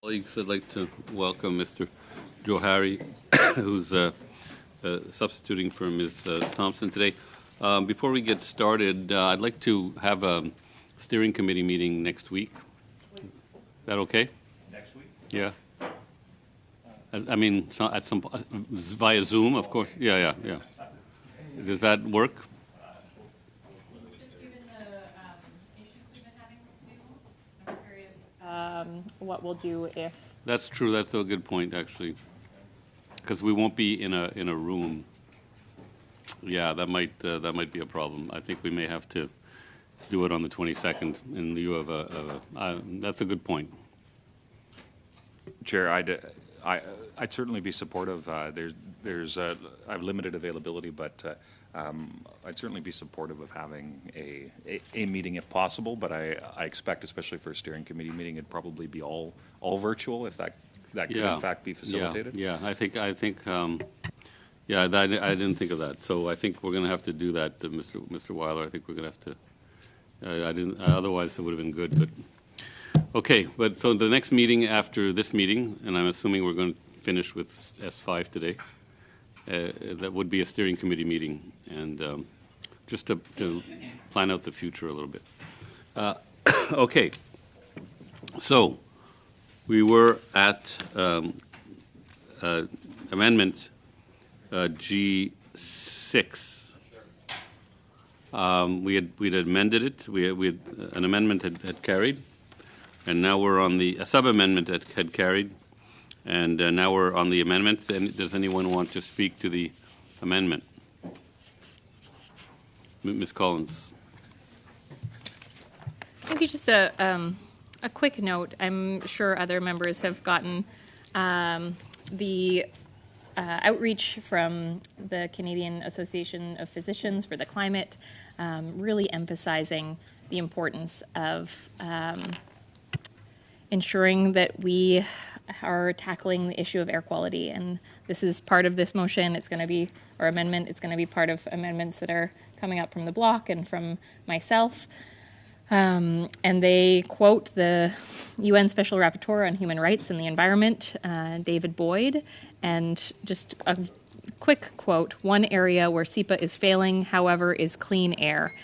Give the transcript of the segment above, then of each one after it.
Colleagues, I'd like to welcome Mr. Johari, who's substituting for Ms. Thompson today. Before we get started, I'd like to have a steering committee meeting next week. Is that okay? Next week? Yeah. I mean, at some via Zoom, of course. Yeah. Does that work? Just given the issues we've been having with Zoom, I'm curious what we'll do if. That's true. That's a good point, actually, because we won't be in a room. Yeah, that might be a problem. I think we may have to do it on the 22nd in lieu of that's a good point. Chair, I'd certainly be supportive. I have limited availability, but I'd certainly be supportive of having a meeting if possible. But I expect, especially for a steering committee meeting, it'd probably be all virtual if that could in fact be facilitated. Yeah. I think. Yeah, I didn't think of that. So I think we're going to have to do that, Mr. Weiler. I think we're going to have to. I didn't. Otherwise, it would have been good, but. Okay, but so the next meeting after this meeting, and I'm assuming we're going to finish with S5 today, that would be a steering committee meeting, and just to plan out the future a little bit. Okay, so we were at Amendment G6. We'd amended it. We had an amendment had carried. And now we're on the sub-amendment that had carried, and now we're on the amendment. Does anyone want to speak to the amendment? Ms. Collins. Maybe just a quick note. I'm sure other members have gotten the outreach from the Canadian Association of Physicians for the Climate, really emphasizing the importance of ensuring that we are tackling the issue of air quality. And this is part of this motion. It's going to be, or amendment, it's going to be part of amendments that are coming up from the bloc and from myself. And they quote the UN Special Rapporteur on Human Rights and the Environment, David Boyd, and just a quick quote: "One area where SEPA is failing, however, is clean air.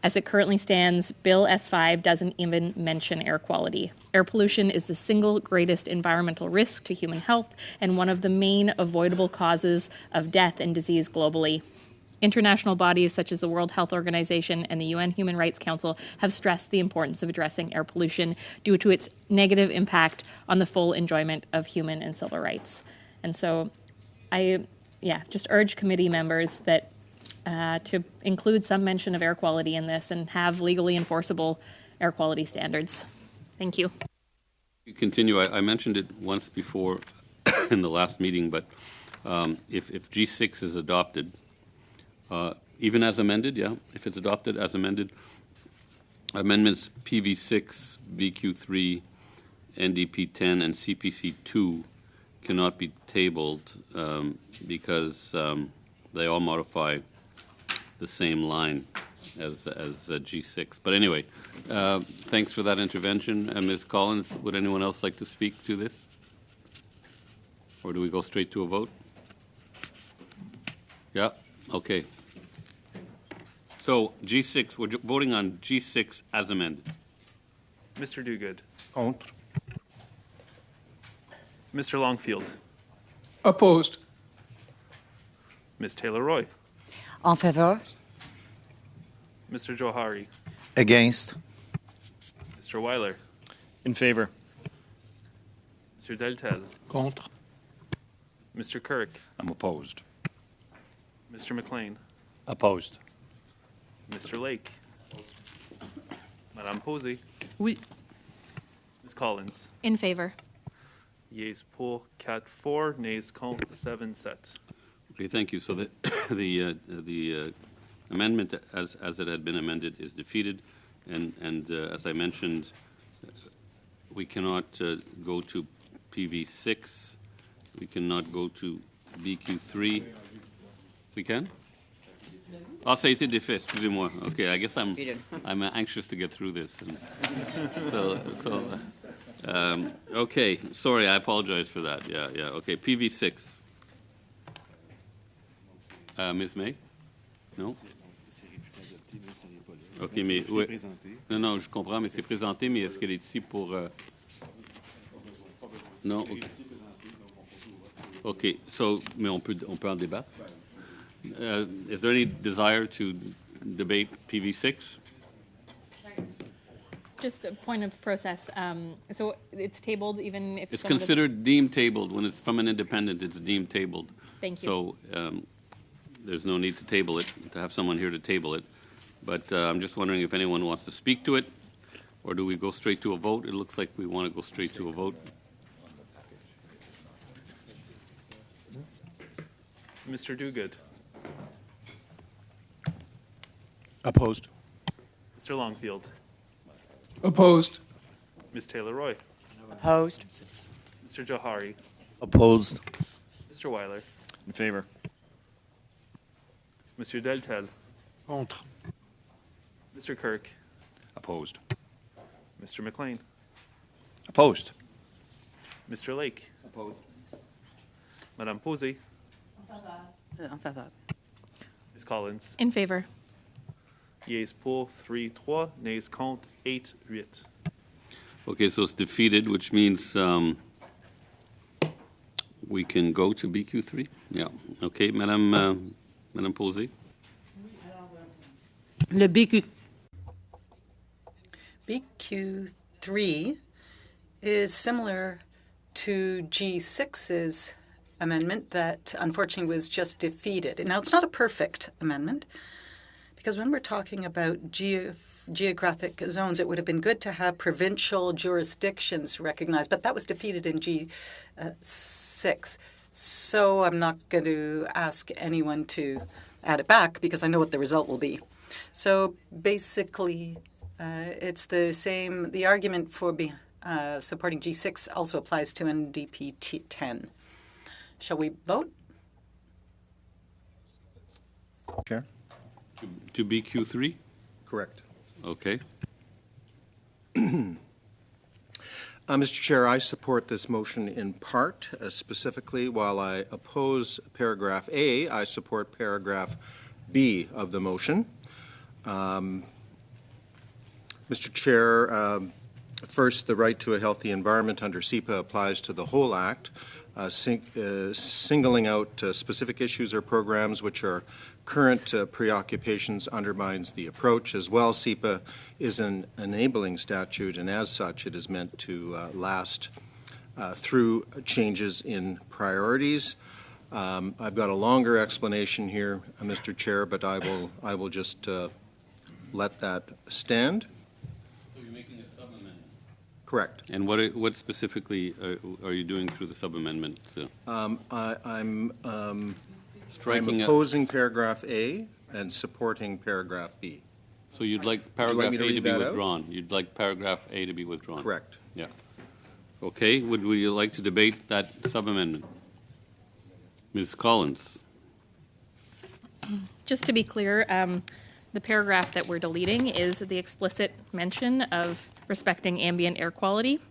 As it currently stands, Bill S5 doesn't even mention air quality. Air pollution is the single greatest environmental risk to human health and one of the main avoidable causes of death and disease globally. International bodies such as the World Health Organization and the UN Human Rights Council have stressed the importance of addressing air pollution due to its negative impact on the full enjoyment of human and civil rights." And so I just urge committee members that to include some mention of air quality in this and have legally enforceable air quality standards. Thank you. You continue. I mentioned it once before in the last meeting, but if G6 is adopted, even as amended, if it's adopted as amended, amendments PV6, BQ3, NDP10, and CPC2 cannot be tabled because they all modify the same line as G6. But anyway, thanks for that intervention. Ms. Collins, would anyone else like to speak to this? Or do we go straight to a vote? Yeah, okay. So G6, we're voting on G6 as amended. Mr. Duguid. Contre. Mr. Longfield. Opposed. Ms. Taylor-Roy. En faveur. Mr. Johari. Against. Mr. Weiler. In favor. Mr. Deltel. Contre. Mr. Kirk. I'm opposed. Mr. McLean. Opposed. Mr. Lake. Madame Posey. Oui. Ms. Collins. In favor. Yeas pour 4, nays contre 7. Okay, thank you. So the amendment as it had been amended is defeated, and as I mentioned, we cannot go to PV6. We cannot go to BQ3. We can? Ah, ça a été défait, excusez-moi. Okay, I guess I'm anxious to get through this. And so Okay, sorry, I apologize for that. Yeah. Okay, PV6. Ms. May? Non? OK, mais... Ouais. Non, je comprends, mais c'est présenté, mais est-ce qu'elle est ici pour... Non? OK. OK, so, mais on peut en débattre. Is there any desire to debate PV6? Just a point of process. So it's tabled even if It's some of the- considered deemed tabled. When it's from an independent, it's deemed tabled. Thank you. So there's no need to table it, to have someone here to table it. But I'm just wondering if anyone wants to speak to it, or do we go straight to a vote? It looks like we want to go straight to a vote. Mr. Duguid, Opposed. Mr. Longfield, Opposed. Ms. Taylor-Roy, Opposed. Mr. Johari, Opposed. Mr. Weiler, In favor. Monsieur Deltel, Contre. Mr. Kirk, Opposed. Mr. McLean, Opposed. Mr. Lake, Opposed. Madame Posey, En faveur. Ms. Collins. In favor. Yeas pour 3-3, nays contre 8-8. Okay, so it's defeated, which means we can go to BQ3? Yeah. Okay, Madame Posey? Le BQ3 is similar to G6's amendment that unfortunately was just defeated. Now, it's not a perfect amendment because when we're talking about geographic zones, it would have been good to have provincial jurisdictions recognized, but that was defeated in G6. So I'm not going to ask anyone to add it back because I know what the result will be. So basically, it's the same. The argument for supporting G6 also applies to NDP 10. Shall we vote? Chair? To BQ3? Correct. Okay. Mr. Chair, I support this motion in part. Specifically, while I oppose paragraph A, I support paragraph B of the motion. Mr. Chair, first, the right to a healthy environment under SEPA applies to the whole Act. Singling out specific issues or programs which are current preoccupations undermines the approach. As well, SEPA is an enabling statute, and as such, it is meant to last through changes in priorities. I've got a longer explanation here, Mr. Chair, but I will just let that stand. So you're making a sub-amendment? Correct. And what specifically are you doing through the sub-amendment? I'm Striking out. opposing paragraph A and supporting paragraph B. So you'd like paragraph me to A to read be that out? withdrawn? You'd like paragraph A to be withdrawn? Correct. Yeah. Okay, would you like to debate that sub-amendment? Ms. Collins? Just to be clear, the paragraph that we're deleting is the explicit mention of respecting ambient air quality.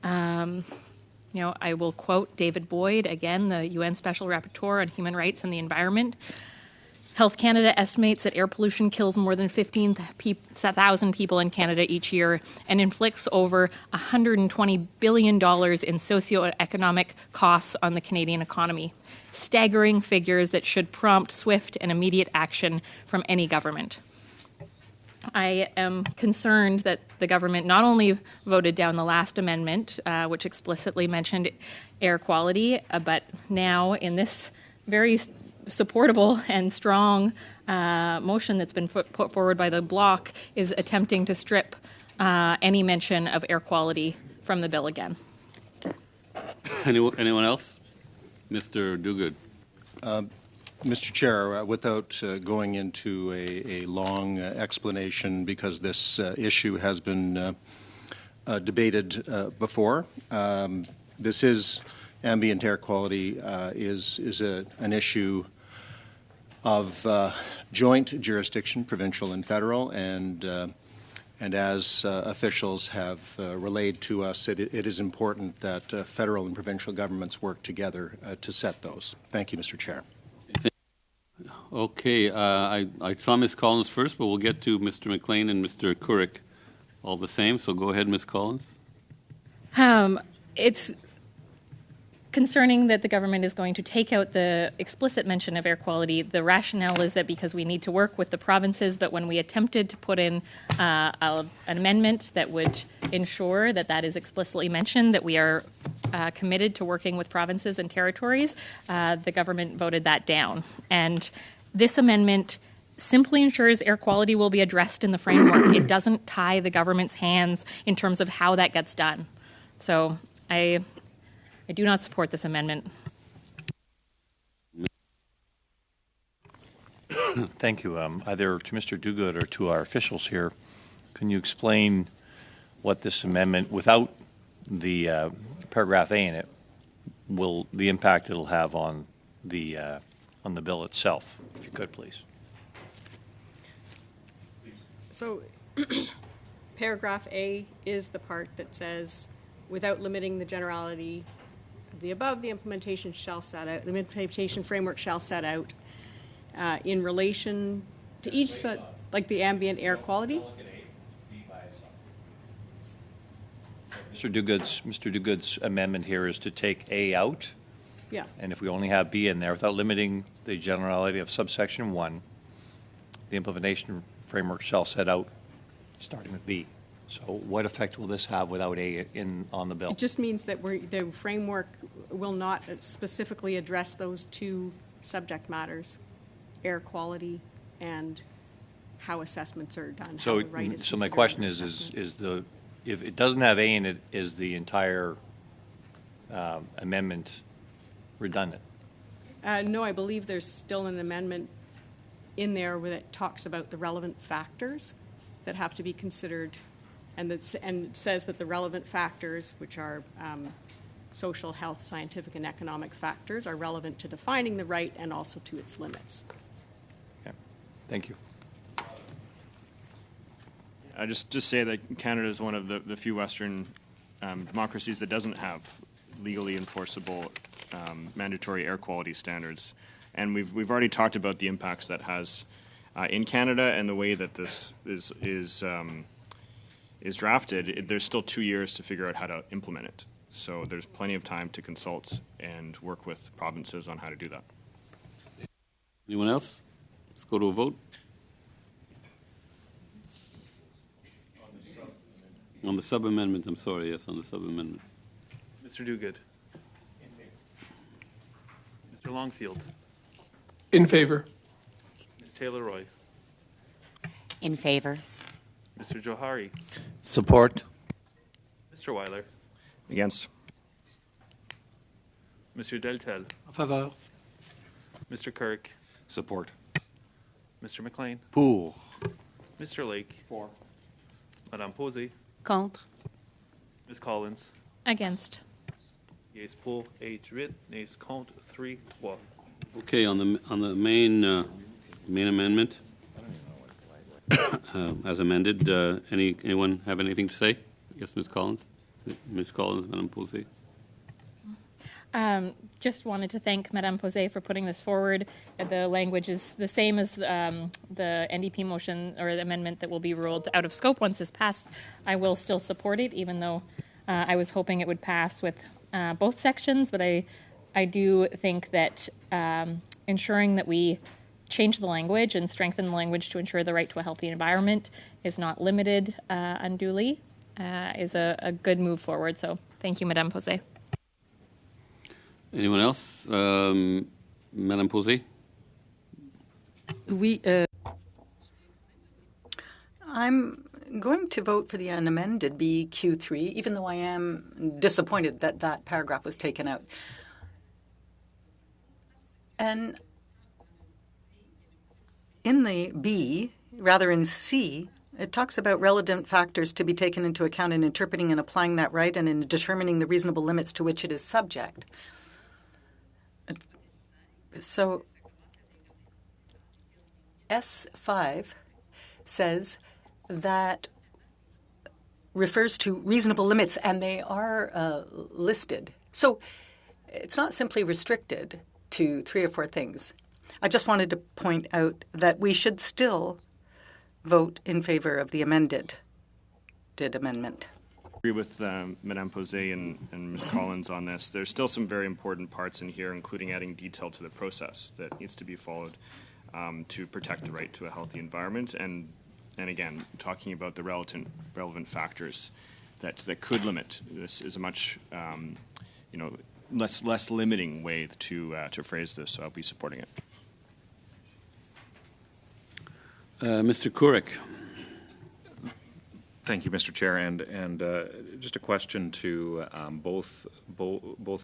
I will quote David Boyd, again, the UN Special Rapporteur on Human Rights and the Environment. Health Canada estimates that air pollution kills more than 15,000 people in Canada each year and inflicts over $120 billion in socioeconomic costs on the Canadian economy. Staggering figures that should prompt swift and immediate action from any government. I am concerned that the government not only voted down the last amendment, which explicitly mentioned air quality, but now in this very supportable and strong motion that's been put forward by the Bloc is attempting to strip any mention of air quality from the bill again. Anyone else? Mr. Duguid? Mr. Chair, without going into a long explanation, because this issue has been debated before, this is ambient air quality is an issue of joint jurisdiction, provincial and federal, and And as officials have relayed to us, it is important that federal and provincial governments work together to set those. Thank you, Mr. Chair. Okay, I saw Ms. Collins first, but we'll get to Mr. McLean and Mr. Couric all the same. So go ahead, Ms. Collins. It's concerning that the government is going to take out the explicit mention of air quality. The rationale is that because we need to work with the provinces, but when we attempted to put in an amendment that would ensure that that is explicitly mentioned, that we are committed to working with provinces and territories, the government voted that down. And this amendment simply ensures air quality will be addressed in the framework. It doesn't tie the government's hands in terms of how that gets done. So I do not support this amendment. Thank you. Either to Mr. Duguid or to our officials here, can you explain what this amendment, without the paragraph A in it, will the impact it'll have on the bill itself, if you could, please? So paragraph A is the part that says, without limiting the generality of the above, the implementation framework shall set out in relation to each, like the ambient air quality. Mr. Duguid's amendment here is to take A out, Yeah. and if we only have B in there, without limiting the generality of subsection 1, the implementation framework shall set out, starting with B. So what effect will this have without A on the bill? It just means that the framework will not specifically address those two subject matters, air quality and how assessments are done. So, how the right is so my considered question under is assessment. if it doesn't have A in it, is the entire amendment redundant? No, I believe there's still an amendment in there where it talks about the relevant factors that have to be considered, and it says that the relevant factors, which are social, health, scientific, and economic factors, are relevant to defining the right and also to its limits. Okay. Thank you. I just say that Canada is one of the few Western democracies that doesn't have legally enforceable mandatory air quality standards, and we've already talked about the impacts that has in Canada and the way that this is drafted. There's still 2 years to figure out how to implement it, so there's plenty of time to consult and work with provinces on how to do that. Anyone else? Let's go to a vote. On the sub-amendment, I'm sorry, yes, on the sub-amendment. Mr. Duguid. Mr. Longfield. In favor. Ms. Taylor-Roy. In favor. Mr. Johari. Support. Mr. Weiler. Against? Mr. Deltel. En faveur. Mr. Kirk. Support. Mr. McLean. Pour. Mr. Lake. For. Madame Posey. Contre. Ms. Collins. Against. Yeas pour 8, nays contre 3. Okay, on the main amendment, as amended, anyone have anything to say? Yes, Ms. Collins. Ms. Collins, Madame Posey. Just wanted to thank Madame Posey for putting this forward. The language is the same as the NDP motion or the amendment that will be ruled out of scope once this passed. I will still support it, even though I was hoping it would pass with both sections. But I do think that ensuring that we change the language and strengthen the language to ensure the right to a healthy environment is not limited unduly is a good move forward. So thank you, Madame Posey. Anyone else? Madame Posey? I'm going to vote for the unamended BQ3, even though I am disappointed that that paragraph was taken out. And in the B, rather in C, it talks about relevant factors to be taken into account in interpreting and applying that right and in determining the reasonable limits to which it is subject. So S5 says that refers to reasonable limits, and they are listed. So it's not simply restricted to 3 or 4 things. I just wanted to point out that we should still vote in favor of the amendment. Agree with Madame Posey and Ms. Collins on this. There's still some very important parts in here, including adding detail to the process that needs to be followed to protect the right to a healthy environment, and again, talking about the relevant factors that could limit. This is a much less limiting way to phrase this, so I'll be supporting it. Mr. Kurek. Thank you, Mr. Chair, and just a question to both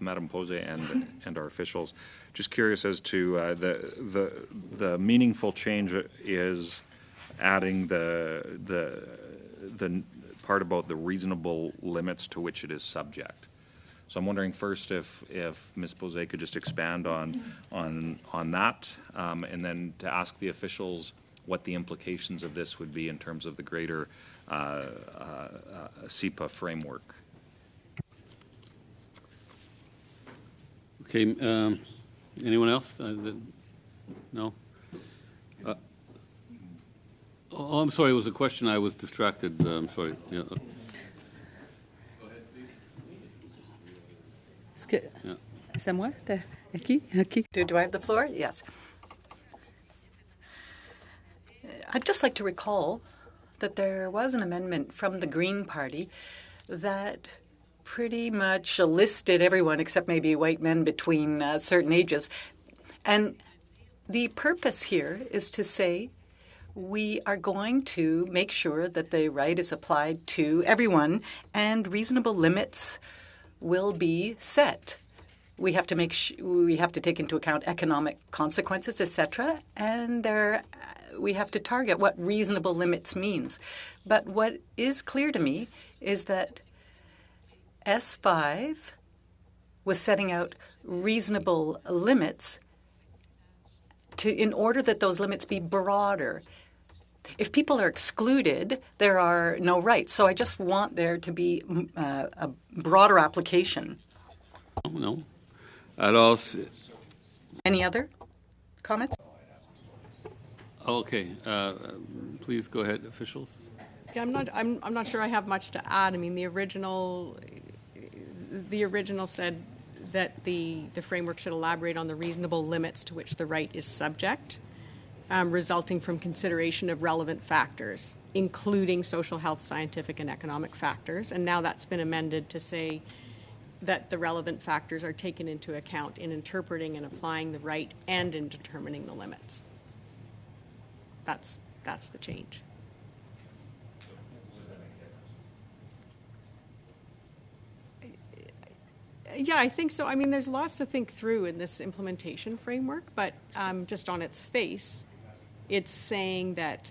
Madame Posey and our officials. Just curious as to the meaningful change is adding the part about the reasonable limits to which it is subject. So I'm wondering first if Ms. Posey could just expand on that, and then to ask the officials what the implications of this would be in terms of the greater SEPA framework. Okay, anyone else? No? Oh, I'm sorry, it was a question. I was distracted. I'm sorry. Yeah. Yeah. C'est moi? Qui? Do I have the floor? Yes. I'd just like to recall that there was an amendment from the Green Party that pretty much listed everyone except maybe white men between certain ages. And the purpose here is to say we are going to make sure that the right is applied to everyone and reasonable limits will be set. We have to we have to take into account economic consequences, etc., and we have to target what reasonable limits means. But what is clear to me is that S5 was setting out reasonable limits in order that those limits be broader. If people are excluded, there are no rights. So I just want there to be a broader application. No. Alors, any other comments? Okay. Please go ahead, officials. Yeah, I'm not sure I have much to add. I mean, the original said that the framework should elaborate on the reasonable limits to which the right is subject, resulting from consideration of relevant factors, including social, health, scientific, and economic factors. And now that's been amended to say that the relevant factors are taken into account in interpreting and applying the right and in determining the limits. That's the change. Yeah, I think so. I mean, there's lots to think through in this implementation framework, but just on its face, it's saying that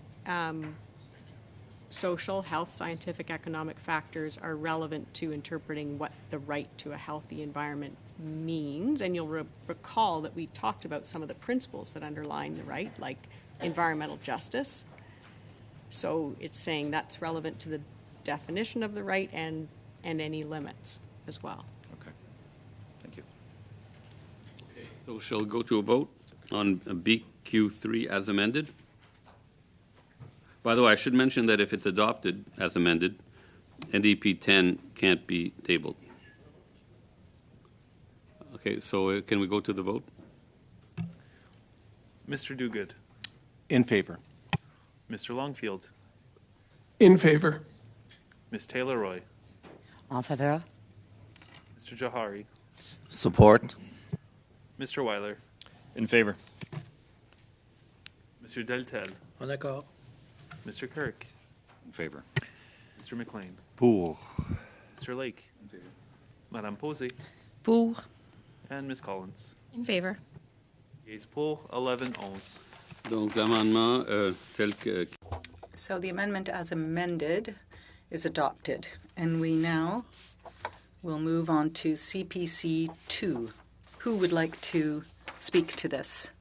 social, health, scientific, economic factors are relevant to interpreting what the right to a healthy environment means. And you'll recall that we talked about some of the principles that underline the right, like environmental justice. So it's saying that's relevant to the definition of the right and any limits as well. Okay. Thank you. So shall we go to a vote on BQ3 as amended? By the way, I should mention that if it's adopted as amended, NDP 10 can't be tabled. Okay, so can we go to the vote? Mr. Duguid. In favor. Mr. Longfield. In favor. Ms. Taylor-Roy. En faveur? Mr. Jahari. Support. Mr. Weiler. In favor. Mr. Deltel. En accord. Mr. Kirk. In favor. Mr. McLean. Pour. Mr. Lake. In favor. Madame Posey. Pour. And Ms. Collins. In favor. Yeas pour, 11-11. Donc l'amendement tel que... So the amendment as amended is adopted. And we now will move on to CPC 2. Who would like to speak to this?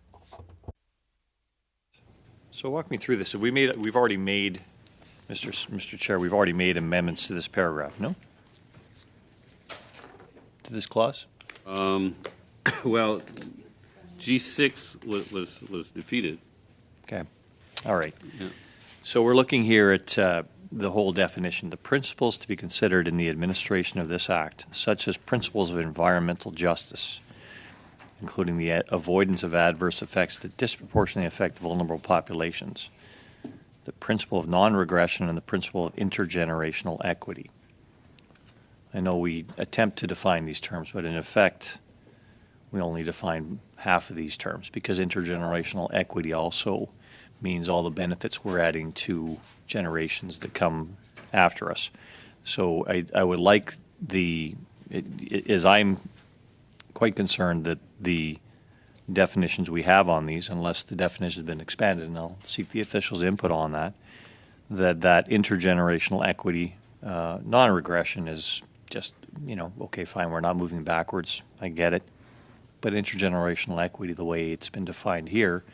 So walk me through this. So we've already made Mr. Chair, we've already made amendments to this paragraph, no? To this clause? Well, G6 was defeated. Okay, all right. Yeah. So we're looking here at the whole definition. The principles to be considered in the administration of this act, such as principles of environmental justice, including the avoidance of adverse effects that disproportionately affect vulnerable populations, the principle of non-regression, and the principle of intergenerational equity. I know we attempt to define these terms, but in effect, we only define half of these terms because intergenerational equity also means all the benefits we're adding to generations that come after us. So I would like as I'm quite concerned that the definitions we have on these, unless the definition has been expanded, and I'll seek the officials' input on that intergenerational equity, non-regression is just, okay, fine, we're not moving backwards, I get it. But intergenerational equity, the way it's been defined here,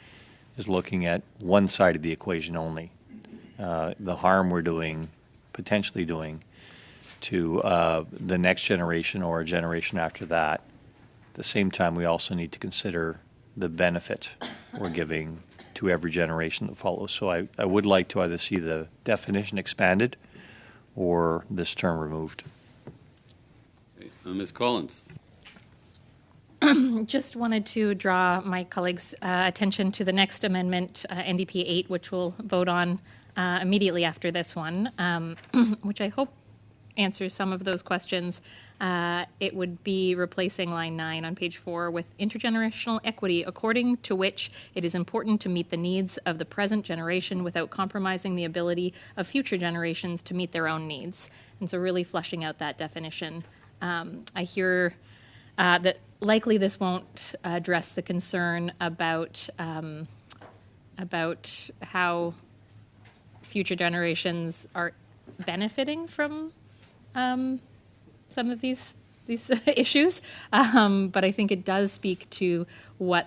is looking at one side of the equation only. The harm we're potentially doing to the next generation or a generation after that. At the same time, we also need to consider the benefit we're giving to every generation that follows. So I would like to either see the definition expanded or this term removed. Okay. Ms. Collins. Just wanted to draw my colleagues' attention to the next amendment, NDP 8, which we'll vote on immediately after this one, which I hope answers some of those questions. It would be replacing line 9 on page 4 with intergenerational equity, according to which it is important to meet the needs of the present generation without compromising the ability of future generations to meet their own needs. And so really fleshing out that definition. I hear that likely this won't address the concern about how future generations are benefiting from some of these issues, but I think it does speak to what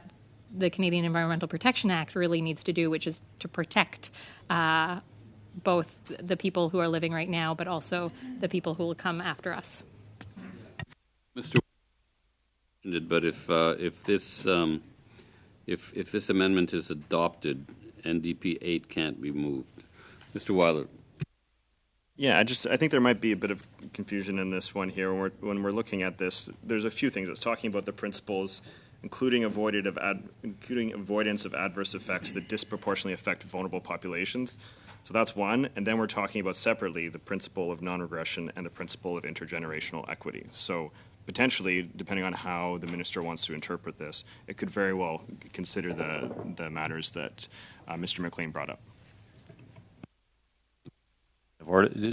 the Canadian Environmental Protection Act really needs to do, which is to protect both the people who are living right now, but also the people who will come after us. Mr. But if this amendment is adopted, NDP 8 can't be moved. Mr. Weiler. Yeah, I think there might be a bit of confusion in this one here. When we're looking at this, there's a few things. It's talking about the principles, including avoidance of adverse effects that disproportionately affect vulnerable populations. So that's one. And then we're talking about separately the principle of non-regression and the principle of intergenerational equity. So potentially, depending on how the minister wants to interpret this, it could very well consider the matters that Mr. McLean brought up.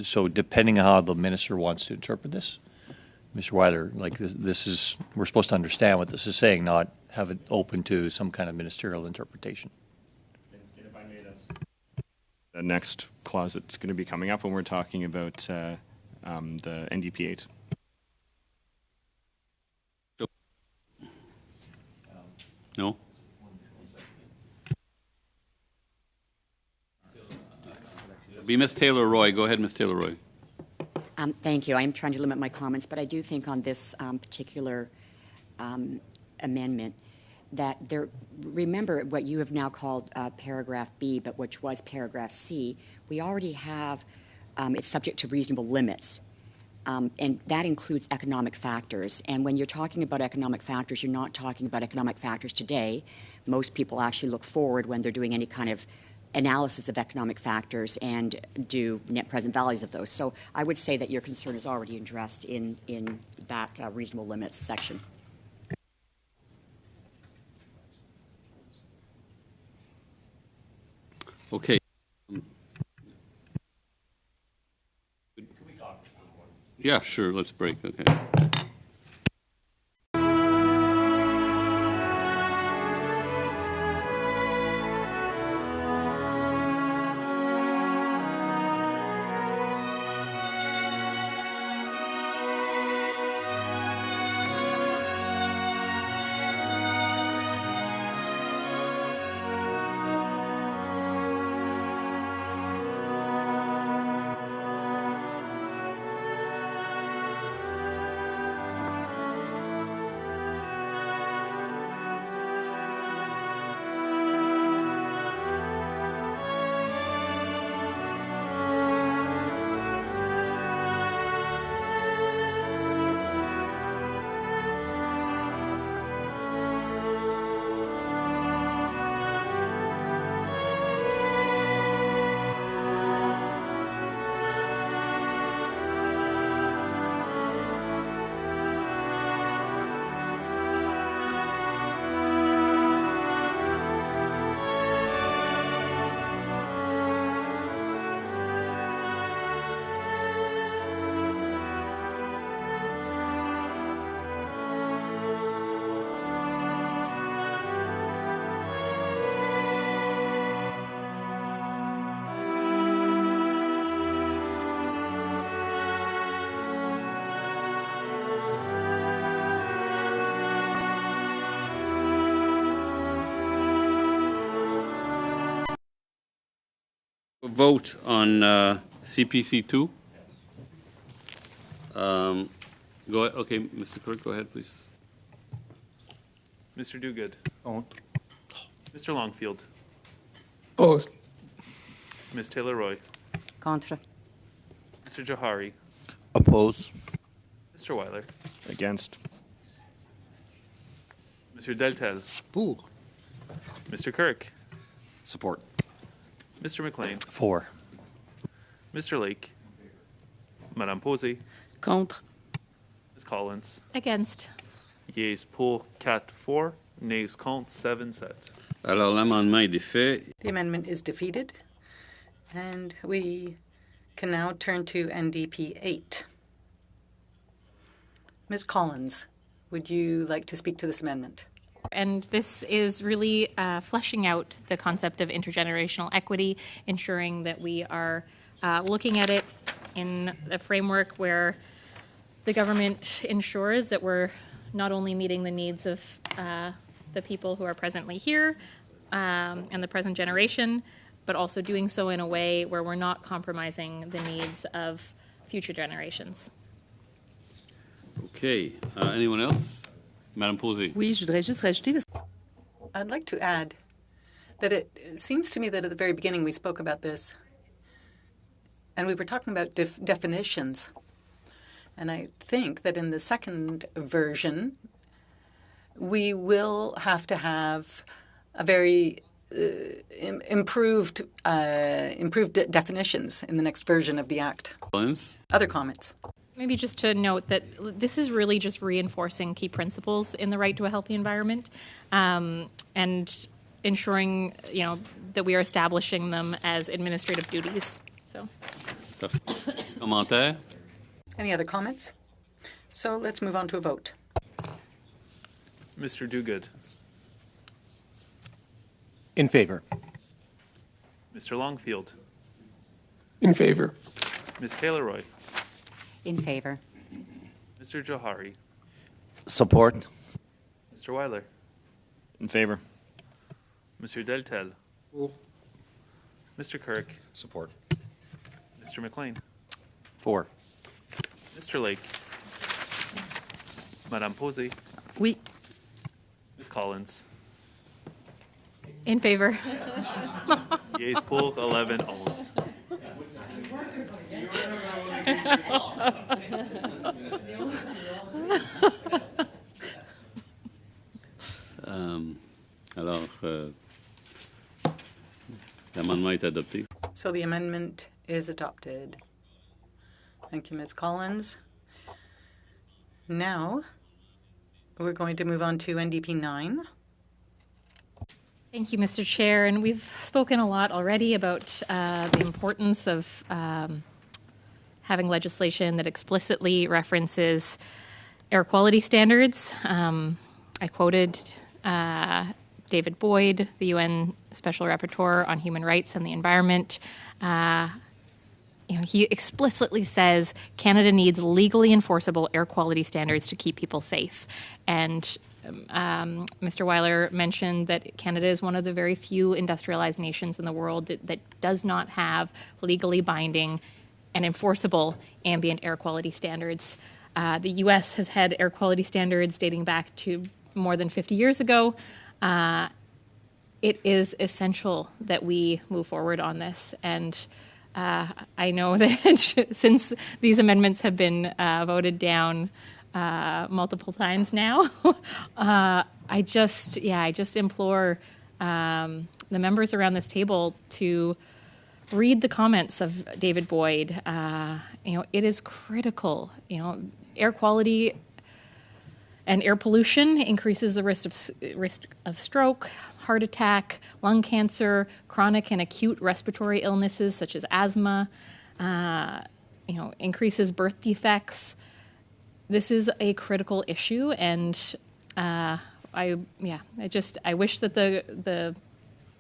So depending on how the minister wants to interpret this, Mr. Weiler, like this is, we're supposed to understand what this is saying, not have it open to some kind of ministerial interpretation. And if I may, that's the next clause that's going to be coming up when we're talking about the NDP 8. No? Be Ms. Taylor-Roy. Go ahead, Ms. Taylor-Roy. Thank you. I'm trying to limit my comments, but I do think on this particular amendment that remember what you have now called paragraph B, but which was paragraph C. We already have, it's subject to reasonable limits. And that includes economic factors. And when you're talking about economic factors, you're not talking about economic factors today. Most people actually look forward when they're doing any kind of analysis of economic factors and do net present values of those. So I would say that your concern is already addressed in that reasonable limits section. Okay. Yeah, sure. Let's break. Okay. vote on CPC 2. Go ahead. Okay, Mr. Clerk, go ahead, please. Mr. Duguid. Contre. Mr. Longfield. Opposed. Ms. Taylor-Roy. Contre. Mr. Johari. Oppose. Mr. Weiler. Against. Mr. Deltel. Pour. Mr. Kirk. Support. Mr. McLean. 4. Mr. Lake. Madame Posey. Contre. Ms. Collins. Against. Yeas pour 4, nays contre 7. Alors, l'amendement est défait. The amendment is defeated. And we can now turn to NDP 8. Ms. Collins, would you like to speak to this amendment? And this is really fleshing out the concept of intergenerational equity, ensuring that we are looking at it in a framework where the government ensures that we're not only meeting the needs of the people who are presently here and the present generation, but also doing so in a way where we're not compromising the needs of future generations. Okay. Anyone else? Madame Posey. Oui, je voudrais juste rajouter, I'd like to add that it seems to me that at the very beginning we spoke about this, and we were talking about definitions. And I think that in the second version, we will have to have a very improved definitions in the next version of the Act. Collins. Other comments? Maybe just to note that this is really just reinforcing key principles in the right to a healthy environment, and ensuring, that we are establishing them as administrative duties. So, Commentaire? Any other comments? So let's move on to a vote. Mr. Duguid. In favor. Mr. Longfield. In favor. Ms. Taylor-Roy. In favor. Mr. Johari. Support. Mr. Weiler. In favor. Mr. Deltel. Mr. Kirk. Support. Mr. McLean. 4. Mr. Lake. Madame Posey. oui, Ms. Collins. in favor. Yeas pour 11 ohs. Alors, l'amendement est adopté. So the amendment is adopted. Thank you, Ms. Collins. Now, we're going to move on to NDP 9. Thank you, Mr. Chair. And we've spoken a lot already about the importance of having legislation that explicitly references air quality standards. I quoted David Boyd, the UN Special Rapporteur on Human Rights and the Environment. He explicitly says Canada needs legally enforceable air quality standards to keep people safe. And Mr. Weiler mentioned that Canada is one of the very few industrialized nations in the world that does not have legally binding and enforceable ambient air quality standards. The U.S. has had air quality standards dating back to more than 50 years ago. It is essential that we move forward on this. And I know that since these amendments have been voted down multiple times now, I just implore the members around this table to read the comments of David Boyd. It is critical. Air quality and air pollution increases the risk of stroke, heart attack, lung cancer, chronic and acute respiratory illnesses such as asthma, increases birth defects. This is a critical issue, and I wish that the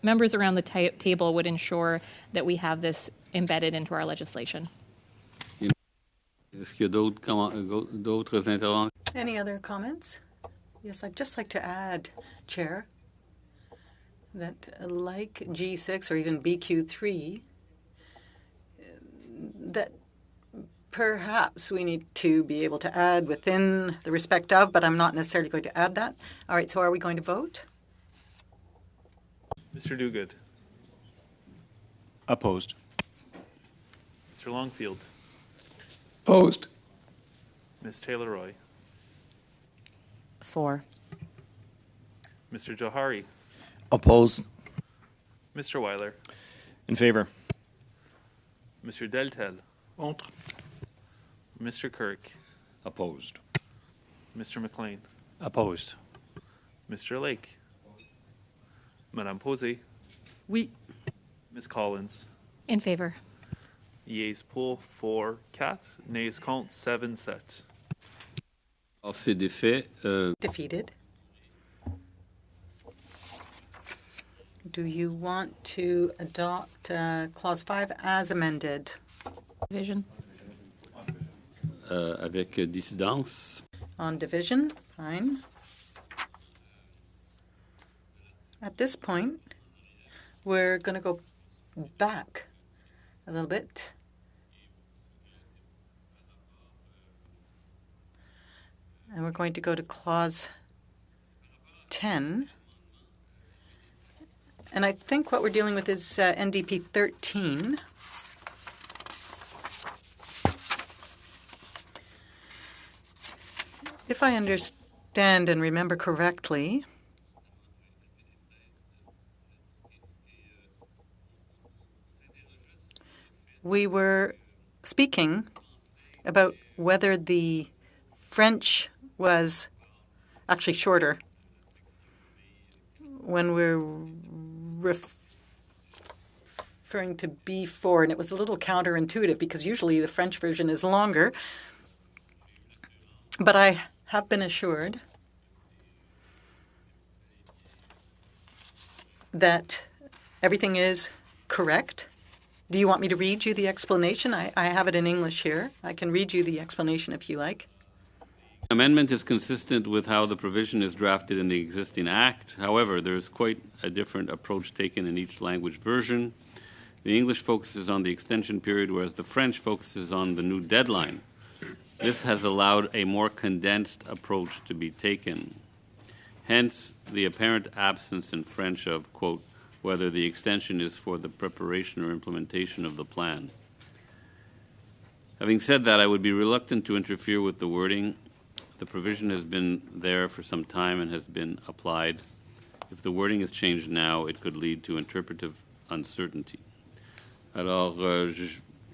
members around the table would ensure that we have this embedded into our legislation. Est-ce qu'il y a d'autres interventions? Any other comments? Yes, I'd just like to add, Chair, that like G6 or even BQ3, that perhaps we need to be able to add within the respect of, but I'm not necessarily going to add that. All right, so are we going to vote? Mr. Duguid, Opposed. Mr. Longfield, Opposed. Ms. Taylor-Roy, For. Mr. Johari, Opposed. Mr. Weiler, In favor. Mr. Deltel, Contre. Mr. Kirk, Opposed. Mr. McLean, Opposed. Mr. Lake, Madame Posey, Oui. Ms. Collins. In favor. Yeas pour 4, 4, nays contre 7, 7. Alors, c'est défait. Defeated. Do you want to adopt Clause 5 as amended? Division. Avec dissidence. On division, fine. At this point, we're going to go back a little bit. And we're going to go to Clause 10. And I think what we're dealing with is NDP 13. If I understand and remember correctly, we were speaking about whether the French was actually shorter when we're referring to B4, and it was a little counterintuitive because usually the French version is longer. But I have been assured that everything is correct. Do you want me to read you the explanation? I have it in English here. I can read you the explanation if you like. Amendment is consistent with how the provision is drafted in the existing Act. However, there is quite a different approach taken in each language version. The English focuses on the extension period, whereas the French focuses on the new deadline. This has allowed a more condensed approach to be taken. Hence, the apparent absence in French of, quote, whether the extension is for the preparation or implementation of the plan. Having said that, I would be reluctant to interfere with the wording. The provision has been there for some time and has been applied. If the wording is changed now, it could lead to interpretive uncertainty. Alors,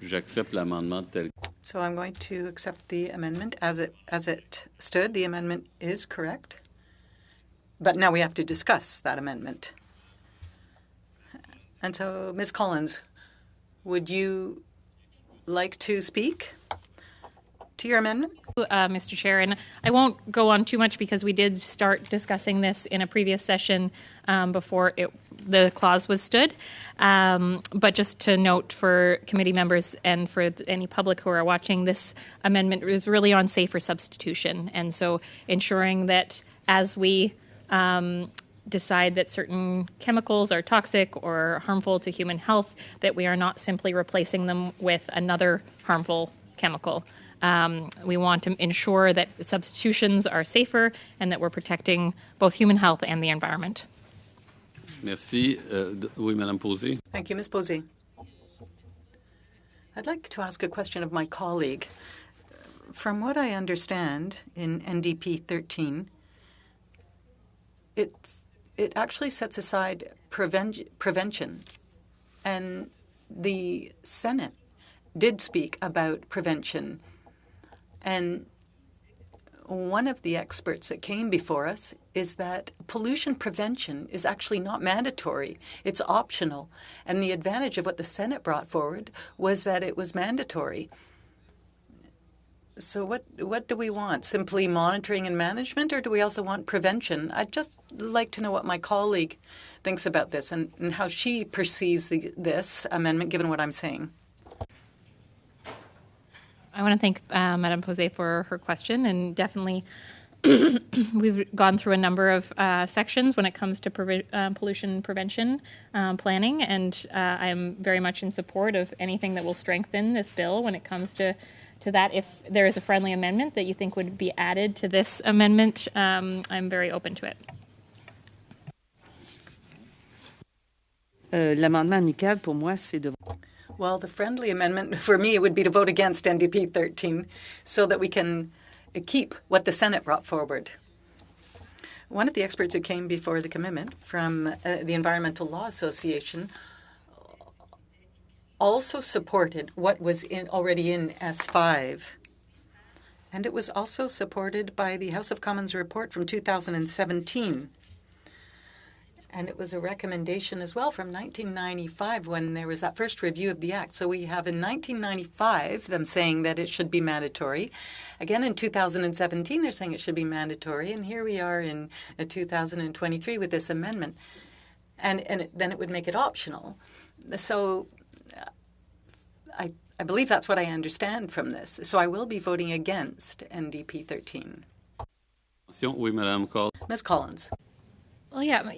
j'accepte l'amendement tel. So I'm going to accept the amendment as it stood. The amendment is correct. But now we have to discuss that amendment. And so, Ms. Collins, would you like to speak to your amendment? Mr. Chair, and I won't go on too much because we did start discussing this in a previous session before the clause was stood. But just to note for committee members and for any public who are watching, this amendment is really on safer substitution. And so ensuring that as we decide that certain chemicals are toxic or harmful to human health, that we are not simply replacing them with another harmful chemical. We want to ensure that substitutions are safer and that we're protecting both human health and the environment. Merci. Oui, Madame Posey. Thank you, Ms. Posey. I'd like to ask a question of my colleague. From what I understand in NDP 13, it actually sets aside prevention, and the Senate did speak about prevention. And one of the experts that came before us is that pollution prevention is actually not mandatory. It's optional. And the advantage of what the Senate brought forward was that it was mandatory. So what do we want? Simply monitoring and management, or do we also want prevention? I'd just like to know what my colleague thinks about this and how she perceives this amendment, given what I'm saying. I want to thank Madame Posey for her question, and definitely we've gone through a number of sections when it comes to pollution prevention planning, and I am very much in support of anything that will strengthen this bill when it comes to that. If there is a friendly amendment that you think would be added to this amendment, I'm very open to it. L'amendement amical, pour moi, c'est de... Well, the friendly amendment for me would be to vote against NDP 13 so that we can keep what the Senate brought forward. One of the experts who came before the commitment from the Environmental Law Association also supported what was already in S5. And it was also supported by the House of Commons report from 2017. And it was a recommendation as well from 1995 when there was that first review of the Act. So we have in 1995 them saying that it should be mandatory. Again, in 2017, they're saying it should be mandatory. And here we are in 2023 with this amendment. And then it would make it optional. So I believe that's what I understand from this. So I will be voting against NDP 13. Oui, Madame Call. Ms. Collins. Well, yeah.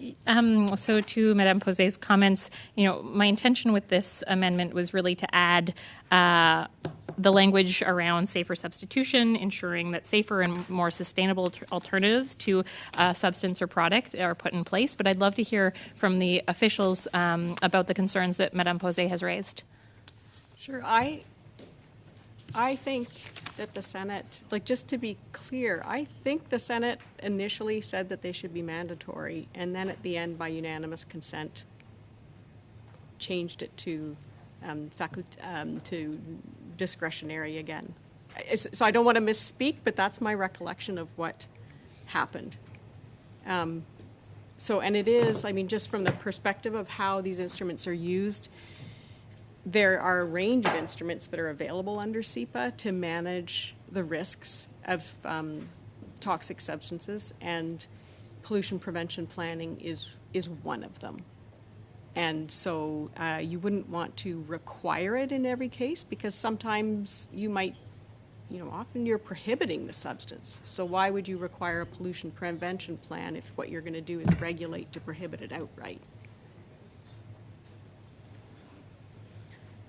So to Madame Posé's comments, my intention with this amendment was really to add the language around safer substitution, ensuring that safer and more sustainable alternatives to substance or product are put in place. But I'd love to hear from the officials about the concerns that Madame Posé has raised. Sure. I think that the Senate, just to be clear, I think the Senate initially said that they should be mandatory, and then at the end, by unanimous consent, changed it to discretionary again. So I don't want to misspeak, but that's my recollection of what happened. And it is, just from the perspective of how these instruments are used, there are a range of instruments that are available under SEPA to manage the risks of toxic substances, and pollution prevention planning is one of them. And so you wouldn't want to require it in every case, because sometimes you might, often you're prohibiting the substance. So why would you require a pollution prevention plan if what you're going to do is regulate to prohibit it outright?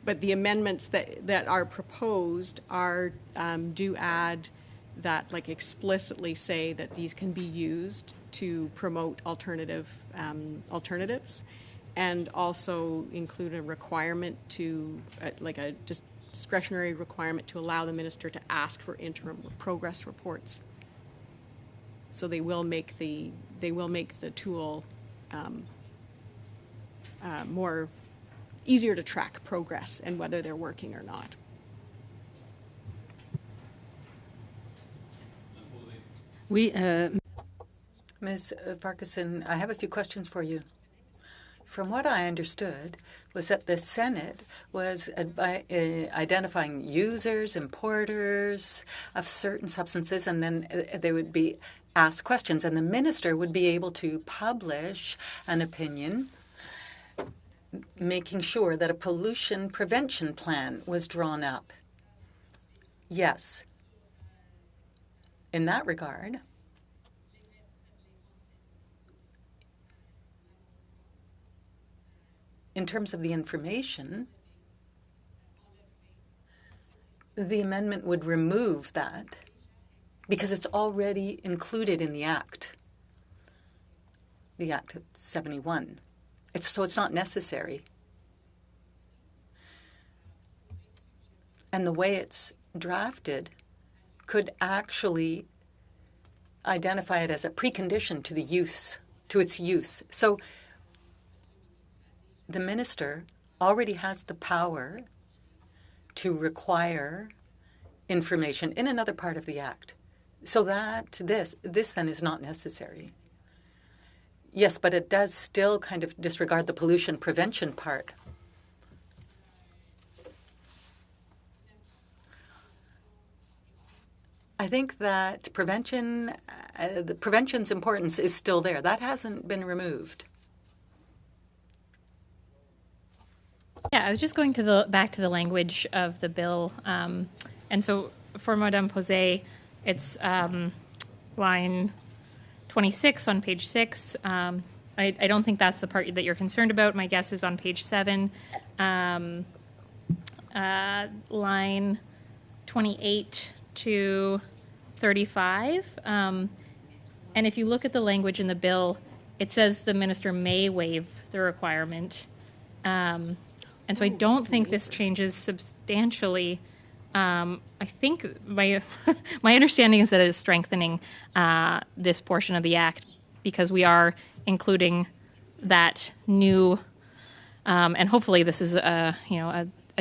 But the amendments that are proposed are do add that, explicitly say that these can be used to promote alternatives, and also include a requirement to, a discretionary requirement to allow the minister to ask for interim progress reports. So they will make the tool more easier to track progress and whether they're working or not. Ms. Farquharson, I have a few questions for you. From what I understood was that the Senate was identifying users, importers of certain substances, and then they would be asked questions, and the minister would be able to publish an opinion making sure that a pollution prevention plan was drawn up. Yes. In that regard, in terms of the information, the amendment would remove that because it's already included in the Act, the Act of 71. So it's not necessary. And the way it's drafted could actually identify it as a precondition to its use. So the minister already has the power to require information in another part of the Act. So that this then is not necessary. Yes, but it does still kind of disregard the pollution prevention part. I think that the prevention's importance is still there. That hasn't been removed. Yeah, I was just going back to the language of the bill, and so for Madame Posé, it's line 26 on page 6. I don't think that's the part that you're concerned about. My guess is on page 7, line 28 to 35. And if you look at the language in the bill, it says the minister may waive the requirement. And so I don't think this changes substantially. I think my my understanding is that it is strengthening this portion of the act because we are including that new, and hopefully this is a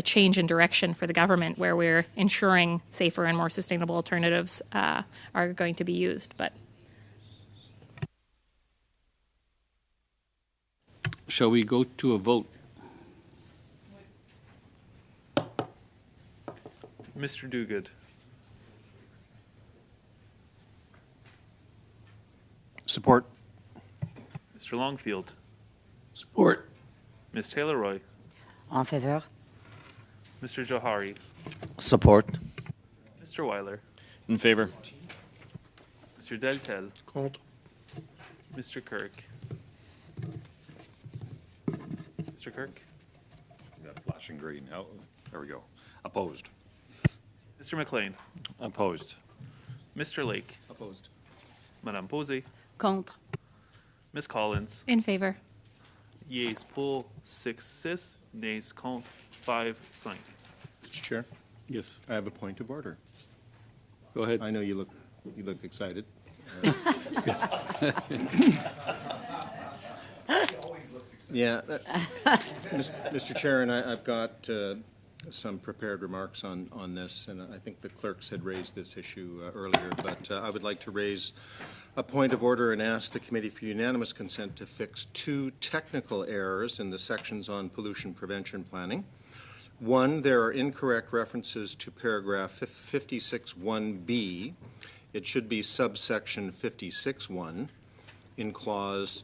change in direction for the government where we're ensuring safer and more sustainable alternatives are going to be used. But Shall we go to a vote? Mr. Duguid, Support. Mr. Longfield, Support. Ms. Taylor-Roy, En faveur? Mr. Johari, Support. Mr. Weiler, In favor. Mr. Deltel, Contre. Mr. Kirk. Mr. Kirk, Got flashing green. Oh, there we go. Opposed. Mr. McLean, Opposed. Mr. Lake, Opposed. Madame Posey, Contre. Ms. Collins. in favor. Yeas pour 6-6, nays contre 5-5. Mr. Chair, Yes. I have a point of order. Go ahead. I know you look excited. Yeah, Mr. Chair, and I've got some prepared remarks on this, and I think the clerks had raised this issue earlier, but I would like to raise a point of order and ask the committee for unanimous consent to fix 2 technical errors in the sections on pollution prevention planning. One, there are incorrect references to paragraph 56.1b. It should be subsection 56.1 in clause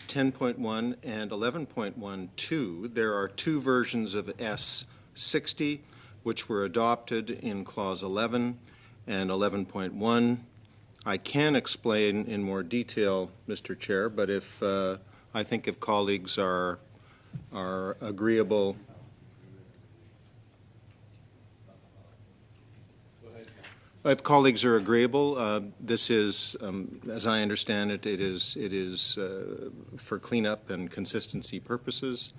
10.1 and 11.12. There are 2 versions of S60, which were adopted in clause 11 and 11.1. I can explain in more detail, Mr. Chair, but if I think if colleagues are agreeable. If colleagues are agreeable, this is, as I understand it, it is for cleanup and consistency purposes.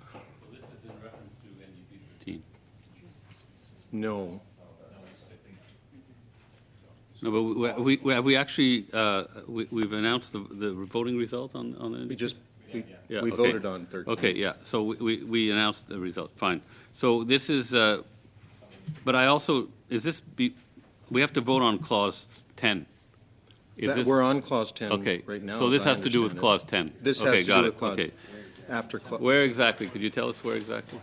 This is in reference to NDP 13. No. No, but we actually, we've announced the voting result on the. We just, we Okay. voted on 13. Okay, yeah, so we announced the result, fine. So this is, but I also, we have to vote on clause 10. We're on clause 10 Okay, right now. so this as I has to do with understand clause 10. This has Okay, to got do it. with clause, Okay. after clause. Where exactly? Could you tell us where exactly?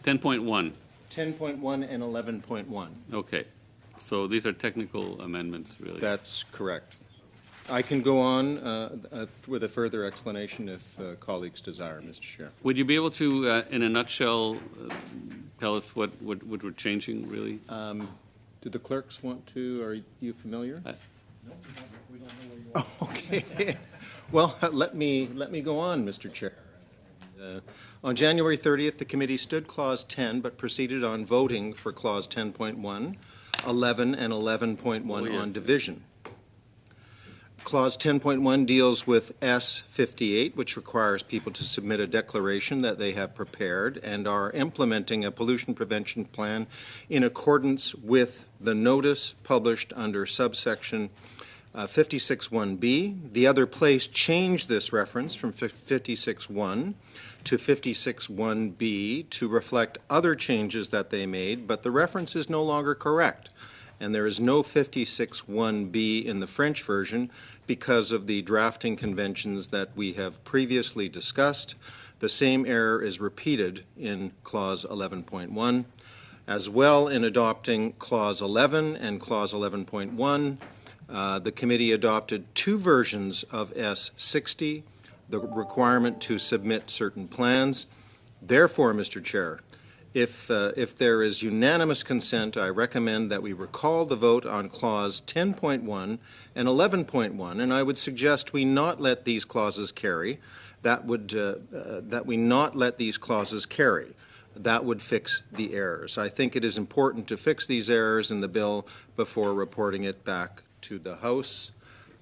10.1. 10.1 and 11.1. Okay. So these are technical amendments, really. That's correct. I can go on with a further explanation if colleagues desire, Mr. Chair. Would you be able to, in a nutshell, tell us what we're changing, really? Do the clerks want to, are you familiar? No, we don't know where you are. Okay. Well, let me go on, Mr. Chair. On January 30th, the committee stood Clause 10, but proceeded on voting for Clause 10.1, 11, and 11.1 on division. Clause 10.1 deals with S58, which requires people to submit a declaration that they have prepared and are implementing a pollution prevention plan in accordance with the notice published under subsection 56.1b. The other place changed this reference from 56.1 to 56.1b to reflect other changes that they made, but the reference is no longer correct. And there is no 56.1b in the French version because of the drafting conventions that we have previously discussed. The same error is repeated in Clause 11.1. As well, in adopting Clause 11 and Clause 11.1, the committee adopted 2 versions of S60, the requirement to submit certain plans. Therefore, Mr. Chair, If there is unanimous consent, I recommend that we recall the vote on Clause 10.1 and 11.1, and I would suggest we not let these clauses carry. That we not let these clauses carry. That would fix the errors. I think it is important to fix these errors in the bill before reporting it back to the House.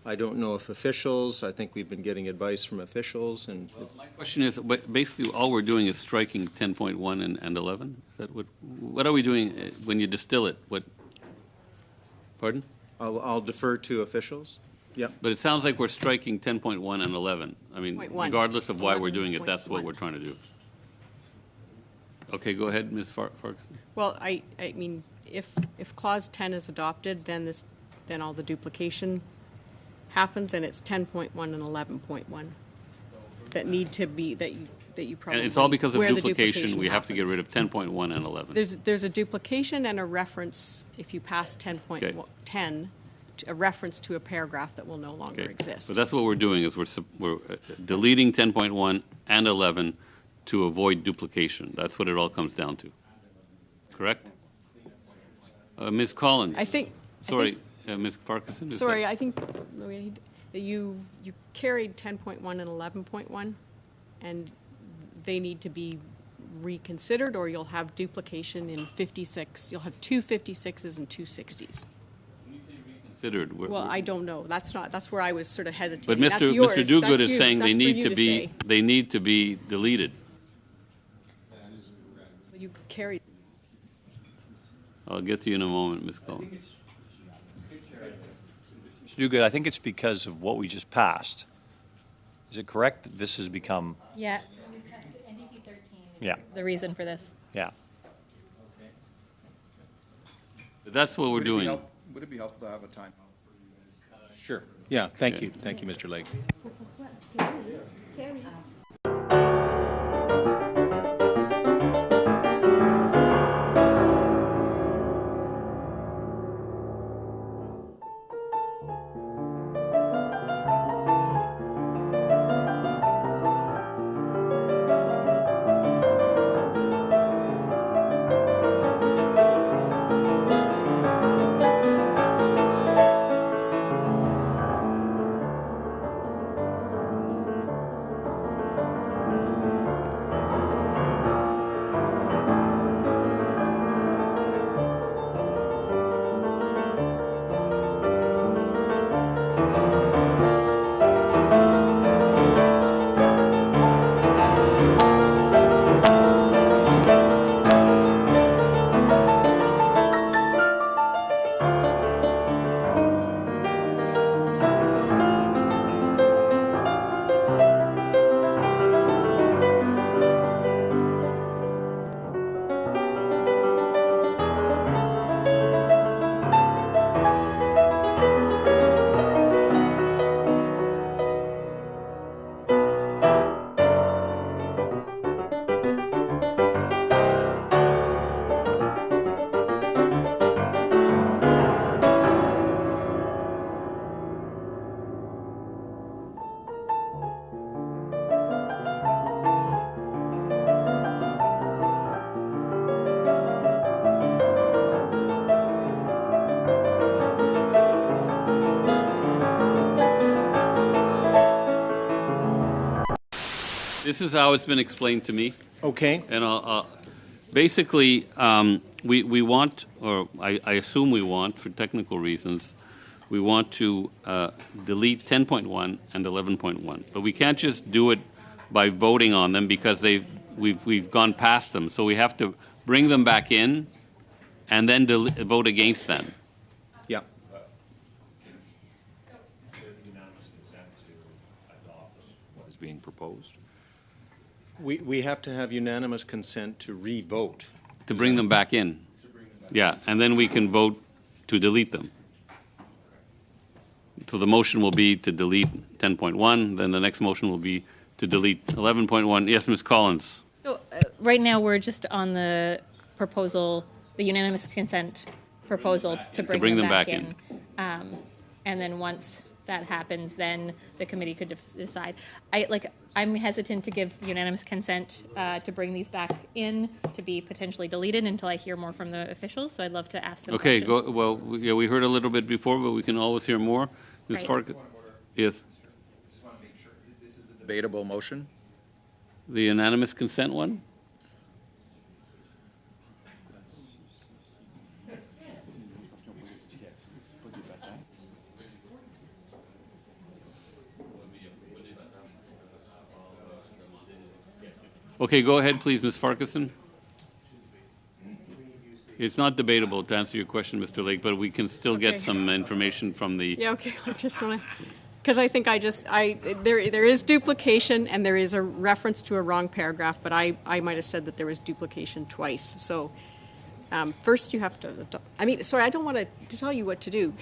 I don't know if officials, I think we've been getting advice from officials, and My question is, but basically, all we're doing is striking 10.1 and 11? Is that what are we doing when you distill it? Pardon? I'll defer to officials. Yep. But it sounds like we're striking 10.1 and 11. I mean, Point one. regardless of why we're doing it, that's what 11.1. we're trying to do. Okay, go ahead, Ms. Farquharson. Well, I mean, if Clause 10 is adopted, then all the duplication happens, and it's 10.1 and 11.1 that need to be, that you probably. And it's all because of where the duplication, we have to get happens. rid of 10.1 and 11. There's a duplication and a reference, if you pass 10.10, a reference to a paragraph that will no longer Okay. exist. So that's what we're doing, is we're deleting 10.1 and 11 to avoid duplication. That's what it all comes down to. Correct? Ms. Collins? I think. Sorry, Ms. Farquharson? is Sorry, that- I think that you carried 10.1 and 11.1, and they need to be reconsidered, or you'll have duplication in 56. You'll have two 56s and two 60s. Considered. Well, I don't know. That's where I was sort of hesitating. But That's Mr. yours. Duguid That's is you. saying That's they for need you to be, say. they need to be deleted. You carried. I'll get to you in a moment, Ms. Collins. Mr. Duguid, I think it's because of what we just passed. Is it correct that this has become, Yeah. NDP 13 is Yeah. the reason for this. yeah. But that's what we're doing. Would it be helpful to have a time? sure. Yeah, thank you. Thank you, Mr. Lake. This is how it's been explained to me. Okay. And basically, we want, or I assume we want, for technical reasons, we want to delete 10.1 and 11.1. But we can't just do it by voting on them because we've gone past them. So we have to bring them back in and then vote against them. Yeah. Unanimous consent to adopt what is being proposed. We have to have unanimous consent to re-vote. To bring them back in. Yeah, and then we can vote to delete them. So the motion will be to delete 10.1, then the next motion will be to delete 11.1. Yes, Ms. Collins? So right now, we're just on the proposal, the unanimous consent proposal to bring them back in. And then once that happens, then the committee could decide. I'm hesitant to give unanimous consent to bring these back in to be potentially deleted until I hear more from the officials. So I'd love to ask some Okay, questions. yeah, we heard a little bit before, but we can always hear more. Ms. Right. Farkas? Yes, Just want to make sure, this is a debatable motion? the unanimous consent one? Okay, go ahead, please, Ms. Farquharson. It's not debatable, to answer your question, Mr. Lake, but we can still get Okay. some information from the, Yeah, okay, I just want to, because I think there is duplication and there is a reference to a wrong paragraph, but I might have said that there was duplication twice. So first you have to, sorry, I don't want to tell you what to do.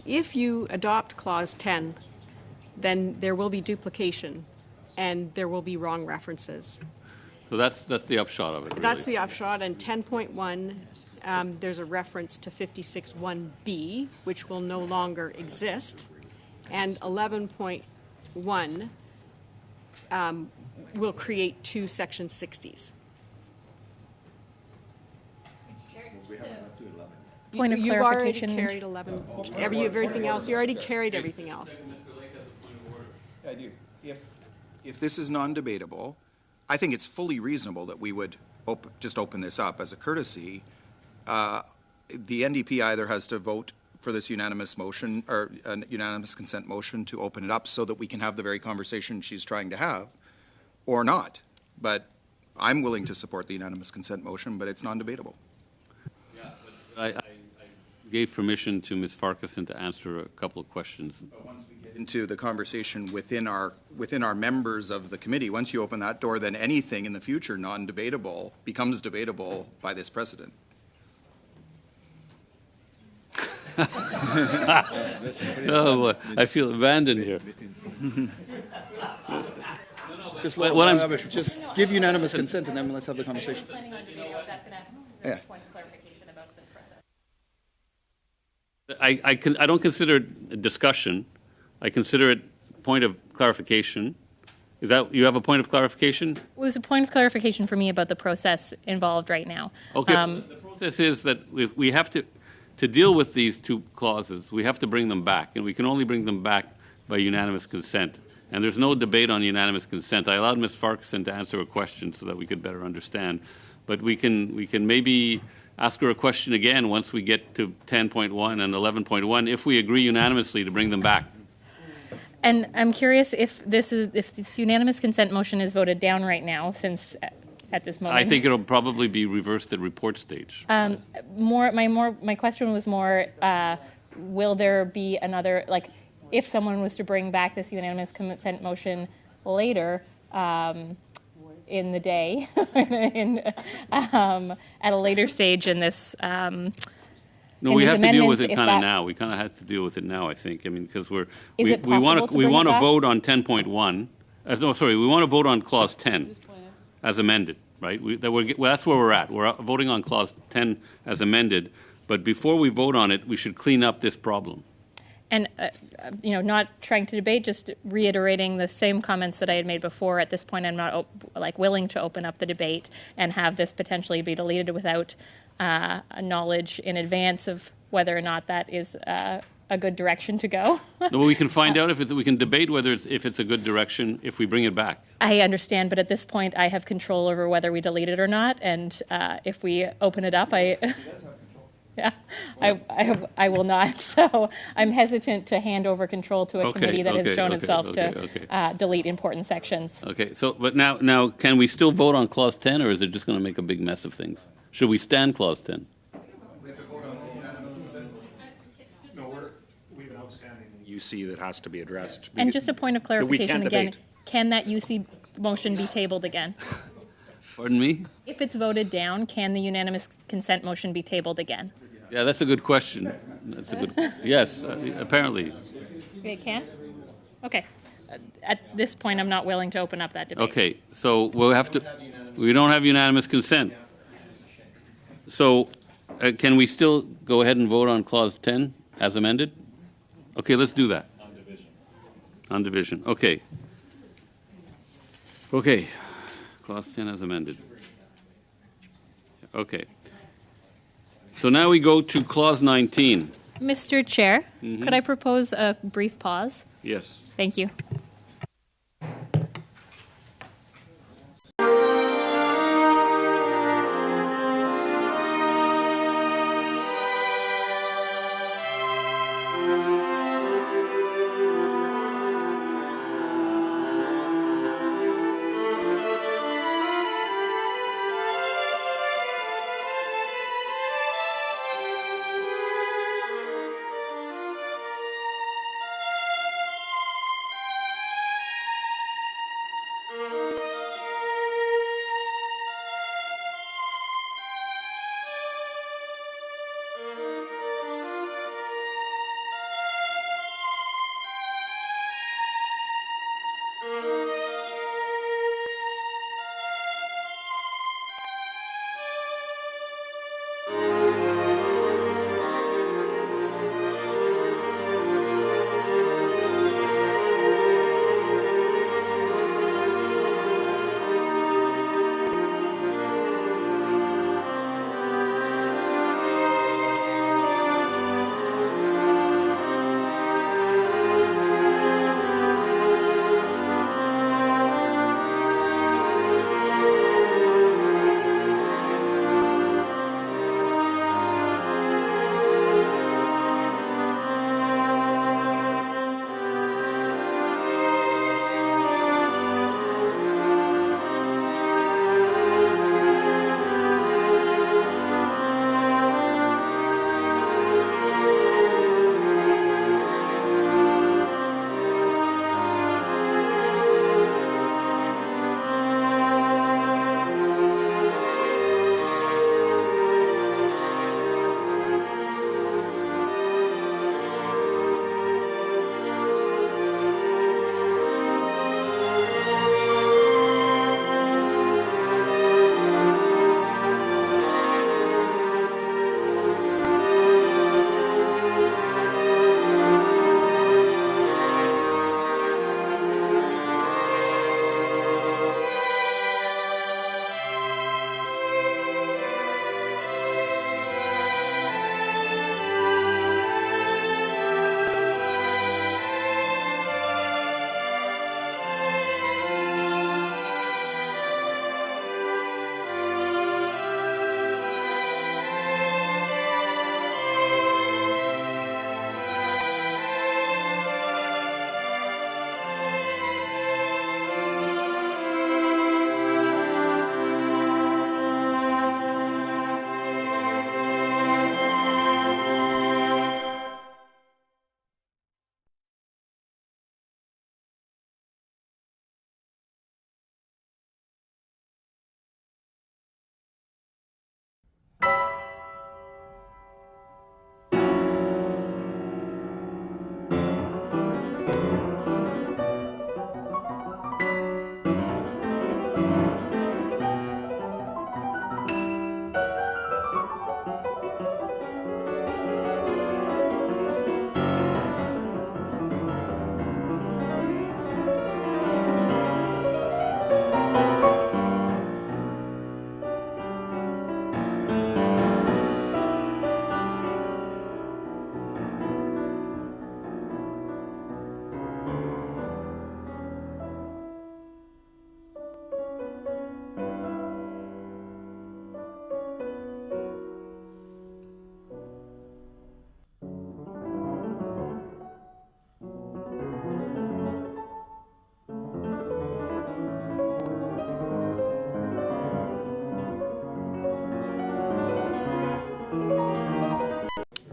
If you adopt clause 10, then there will be duplication and there will be wrong references. so that's the upshot of it, really. That's the upshot. And 10.1, there's a reference to 56.1b, which will no longer exist. And 11.1 will create two section 60s. Point of You've already clarification. carried 11. Everything else. You already carried everything else. I do. If this is non-debatable, I think it's fully reasonable that we would just open this up as a courtesy. The NDP either has to vote for this unanimous motion or a unanimous consent motion to open it up so that we can have the very conversation she's trying to have, or not. But I'm willing to support the unanimous consent motion, but it's non-debatable. I gave permission to Ms. Farquharson to answer a couple of questions. Once we get into the conversation within our members of the committee, once you open that door, then anything in the future non-debatable becomes debatable by this precedent. Oh, boy, I feel abandoned here. Just Just give unanimous consent and then let's have the conversation. Yeah. I don't consider it a discussion. I consider it point of clarification. Is that, you have a point of clarification? It was a point of clarification for me about the process involved right now. Okay, the process is that if we have to deal with these two clauses, we have to bring them back, and we can only bring them back by unanimous consent. And there's no debate on unanimous consent. I allowed Ms. Farquharson to answer a question so that we could better understand. But we can maybe ask her a question again once we get to 10.1 and 11.1, if we agree unanimously to bring them back. And I'm curious if this unanimous consent motion is voted down right now, since at this moment. I think it'll probably be reversed at report stage. My question was more, will there be another, like, if someone was to bring back this unanimous consent motion later in the day, at a later stage in this. No, in we these have to deal with amendments, it if kind of that- now. We kind of have to deal with it now, I think. I mean, because we it want possible to we bring want it to back? vote on 10.1. We want to vote on clause 10 as amended, right? That's where we're at. We're voting on clause 10 as amended. But before we vote on it, we should clean up this problem. And, not trying to debate, just reiterating the same comments that I had made before. At this point, I'm not willing to open up the debate and have this potentially be deleted without knowledge in advance of whether or not that is a good direction to go. No, but we can find out we can debate if it's a good direction if we bring it back. I understand, but at this point, I have control over whether we delete it or not. And if we open it up, Yeah, I will not. So I'm hesitant to hand over control to a committee that has shown itself to delete important sections. Okay, but now can we still vote on clause 10, or is it just going to make a big mess of things? Should we stand clause 10? We have an outstanding UC that has to be addressed. And just a point of that we clarification can't again, debate. can that UC motion be tabled again? Pardon me? If it's voted down, can the unanimous consent motion be tabled again? Yeah, that's a good question. That's a good. Yes, apparently. It can? Okay. At this point, I'm not willing to open up that debate. Okay, so we don't have unanimous consent. So can we still go ahead and vote on Clause 10 as amended? Okay, let's do that. On division. On division, okay. Okay, Clause 10 as amended. Okay. So now we go to Clause 19. Mr. Chair, could I propose a brief pause? Yes. Thank you.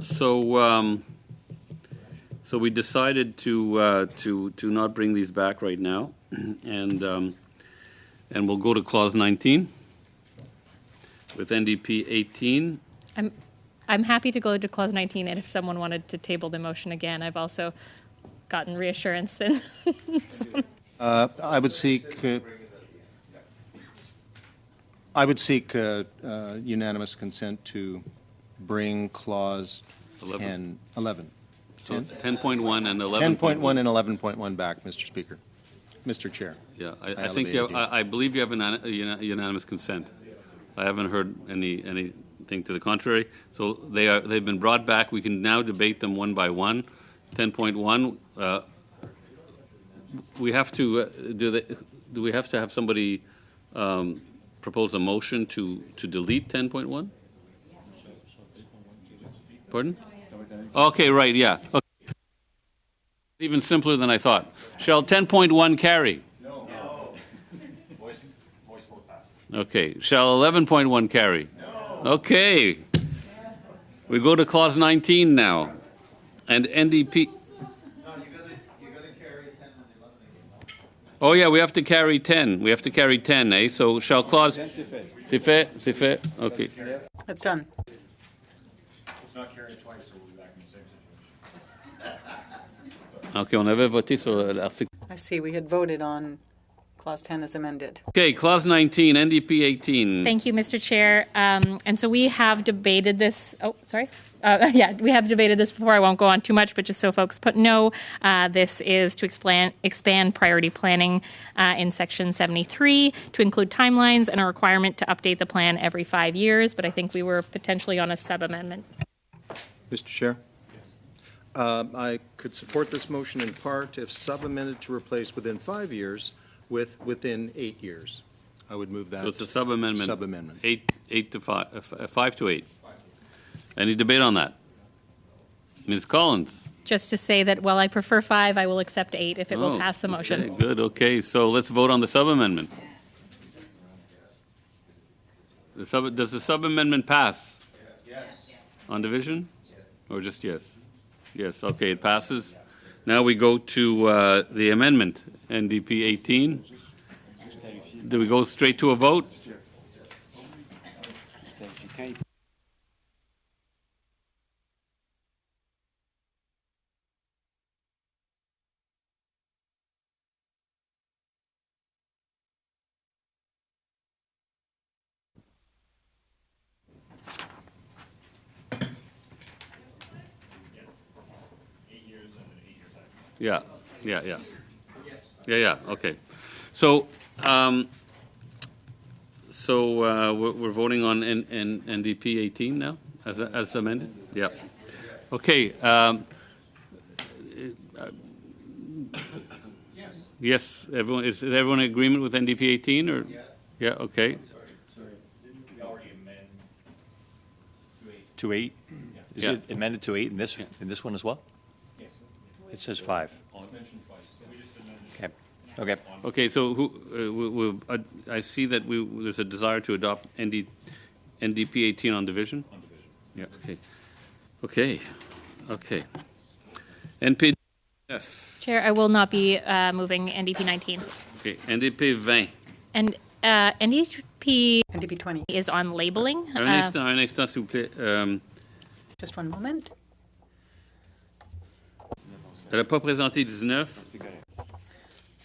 So, so we decided to not bring these back right now, and we'll go to Clause 19 with NDP 18. I'm happy to go to Clause 19, and if someone wanted to table the motion again, I've also gotten reassurance. And I would seek unanimous consent to bring clause 11. 11. So 10.1 and 11.1. 10.1 and 11.1 back, Mr. Speaker. Mr. Chair. Yeah, I think you have, I believe you have unanimous consent. I haven't heard anything to the contrary. So they've been brought back. We can now debate them one by one. 10.1. We have to do we have to have somebody propose a motion to delete 10.1? Pardon? Okay, right, yeah. Okay. Even simpler than I thought. Shall 10.1 carry? No. Okay. Shall 11.1 carry? No. Okay. We go to clause 19 now. And NDP. Oh, yeah, we have to carry 10. We have to carry 10, eh? So shall clause... C'est fait? C'est fait? Okay. It's done. Let's not carry it twice, so we'll be back in the same situation. Okay, on avait voté sur l'article... I see, we had voted on Clause 10 as amended. Okay, clause 19, NDP 18. Thank you, Mr. Chair. And so we have debated this. Oh, sorry. Yeah, we have debated this before. I won't go on too much, but just so folks know, this is to expand priority planning in Section 73 to include timelines and a requirement to update the plan every 5 years. But I think we were potentially on a sub-amendment. Mr. Chair? I could support this motion in part if sub-amended to replace within 5 years with within 8 years. I would move that. So it's a sub-amendment. Sub-amendment. 8 to 5, 5 to 8. Any debate on that? Ms. Collins? Just to say that while I prefer 5, I will accept 8 if it will pass the motion. Okay, good, okay. So let's vote on the sub-amendment. Does the sub-amendment pass? Yes. On division? Yes. Or just yes? Yes, okay, it passes. Now we go to the amendment, NDP 18. Do we go straight to a vote? Yeah, okay. So, we're voting on NDP 18 now, as amended? Yeah. Okay. Yes, everyone, is everyone in agreement with NDP 18, or? Yes. Yeah, okay. Sorry, didn't we already amend to 8? Is Yeah. it amended to 8 in this one as well? It says 5. Okay. Okay. Okay, so I see that there's a desire to adopt NDP 18 on division? On division. Yeah, okay. Okay. NP 9. Chair, I will not be moving NDP 19. Okay, NDP 20. And NDP 20 is on labeling. Un instant, s'il vous plaît. Just one moment. Elle n'a pas présenté 19.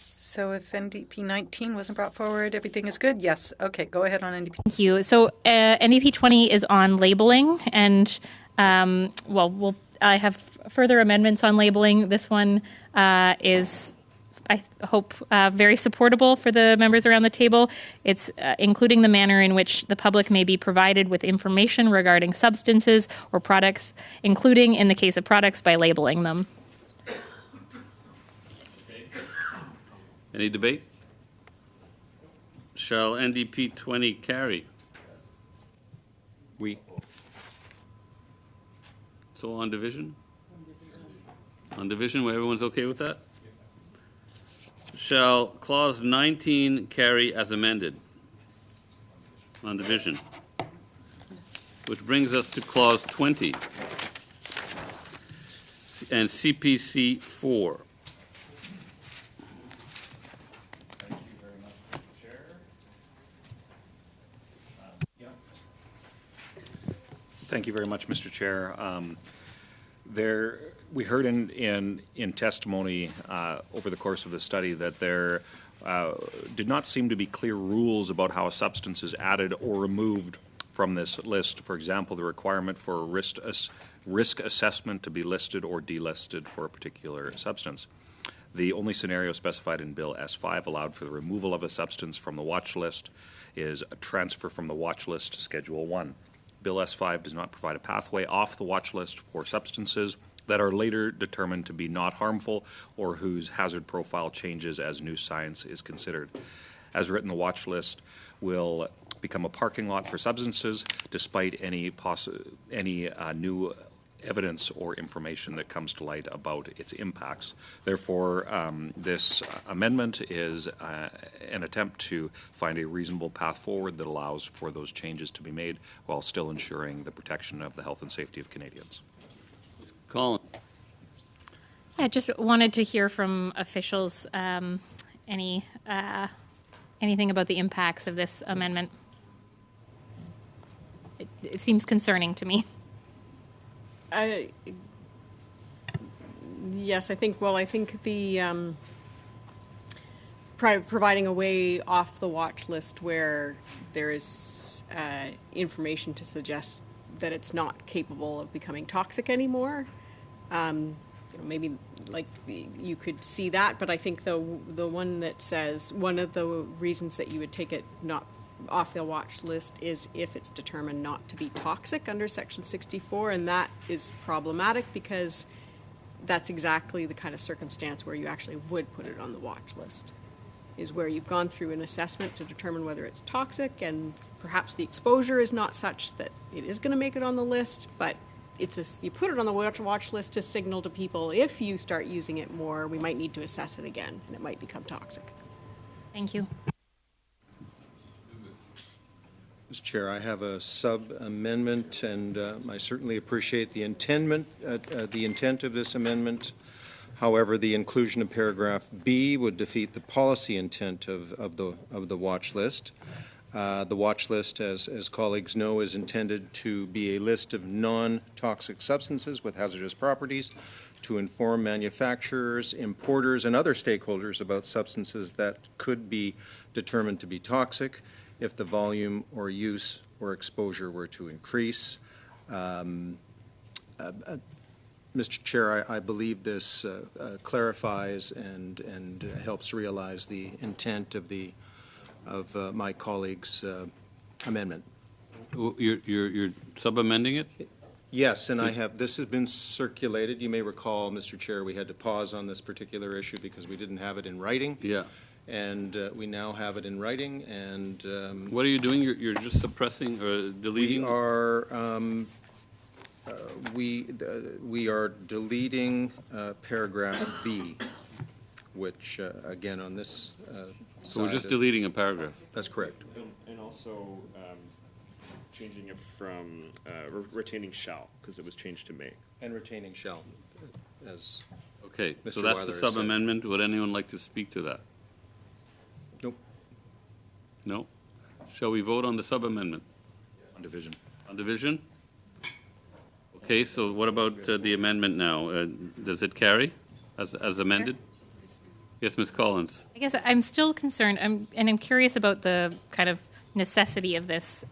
So if NDP 19 wasn't brought forward, everything is good? Yes. Okay, go ahead on NDP. Thank you. So NDP 20 is on labeling, and I have further amendments on labeling. This one is, I hope, very supportable for the members around the table. It's including the manner in which the public may be provided with information regarding substances or products, including in the case of products by labeling them. Any debate? Shall NDP 20 carry? We. So on division? On division, where everyone's okay with that? Shall clause 19 carry as amended? On division. Which brings us to clause 20 and CPC 4. Thank you very much, Mr. Chair. We heard in testimony over the course of the study that there did not seem to be clear rules about how a substance is added or removed from this list. For example, the requirement for a risk assessment to be listed or delisted for a particular substance. The only scenario specified in Bill S5 allowed for the removal of a substance from the watch list is a transfer from the watch list to Schedule 1. Bill S5 does not provide a pathway off the watch list for substances that are later determined to be not harmful or whose hazard profile changes as new science is considered. As written, the watch list will become a parking lot for substances despite any new evidence or information that comes to light about its impacts. Therefore, this amendment is an attempt to find a reasonable path forward that allows for those changes to be made while still ensuring the protection of the health and safety of Canadians. Colin? Yeah, just wanted to hear from officials anything about the impacts of this amendment. It seems concerning to me. Yes, I think the providing a way off the watch list where there is information to suggest that it's not capable of becoming toxic anymore. Maybe like you could see that, but I think the one that says one of the reasons that you would take it not off the watch list is if it's determined not to be toxic under Section 64, and that is problematic because that's exactly the kind of circumstance where you actually would put it on the watch list, is where you've gone through an assessment to determine whether it's toxic and perhaps the exposure is not such that it is going to make it on the list, but you put it on the watch list to signal to people if you start using it more, we might need to assess it again and it might become toxic. Thank you. Mr. Chair, I have a sub-amendment, and I certainly appreciate the intent of this amendment. However, the inclusion of paragraph B would defeat the policy intent of the watch list. The watch list, as colleagues know, is intended to be a list of non-toxic substances with hazardous properties to inform manufacturers, importers, and other stakeholders about substances that could be determined to be toxic if the volume or use or exposure were to increase. Mr. Chair, I believe this clarifies and helps realize the intent of my colleague's amendment. You're sub-amending it? Yes, and this has been circulated. You may recall, Mr. Chair, we had to pause on this particular issue because we didn't have it in writing. Yeah. And we now have it in writing, and What are you doing? You're just suppressing or deleting? we are deleting paragraph B, which again on this So we're just deleting a paragraph. That's correct. And also changing it from retaining shall, because it was changed to may. And retaining shall, as Okay, Mr. so that's Weiler the has said. sub-amendment. Would anyone like to speak to that? Nope. No? Shall we vote on the sub-amendment? On division. On division? Okay, so what about the amendment now? Does it carry as amended? Yes, Ms. Collins. I guess I'm still concerned, I'm curious about the kind of necessity of this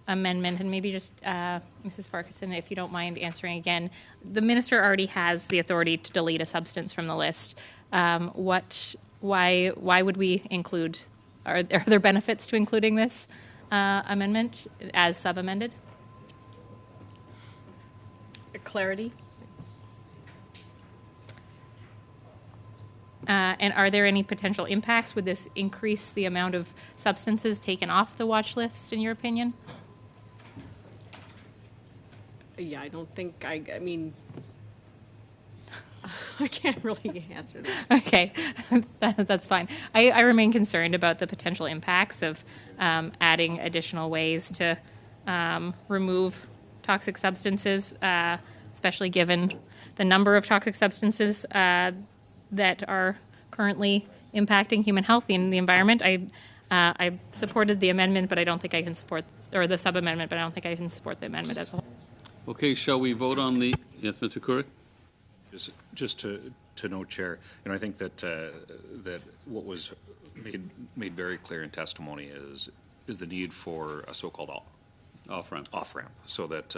amendment, and maybe just Mrs. Farquharson, if you don't mind answering again. The minister already has the authority to delete a substance from the list. Why would we include? Are there benefits to including this amendment as sub-amended? Clarity. And are there any potential impacts? Would this increase the amount of substances taken off the watch list, in your opinion? Yeah, I don't think, I mean, I can't really answer that. Okay, that's fine. I remain concerned about the potential impacts of adding additional ways to remove toxic substances, especially given the number of toxic substances that are currently impacting human health and the environment. I supported the amendment, but I don't think I can support, or the sub-amendment, but I don't think I can support the amendment as a whole. Okay, shall we vote on the, yes, Mr. Coury? Just to note, Chair, I think that that what was made very clear in testimony is the need for a so-called Off-ramp. off-ramp, so that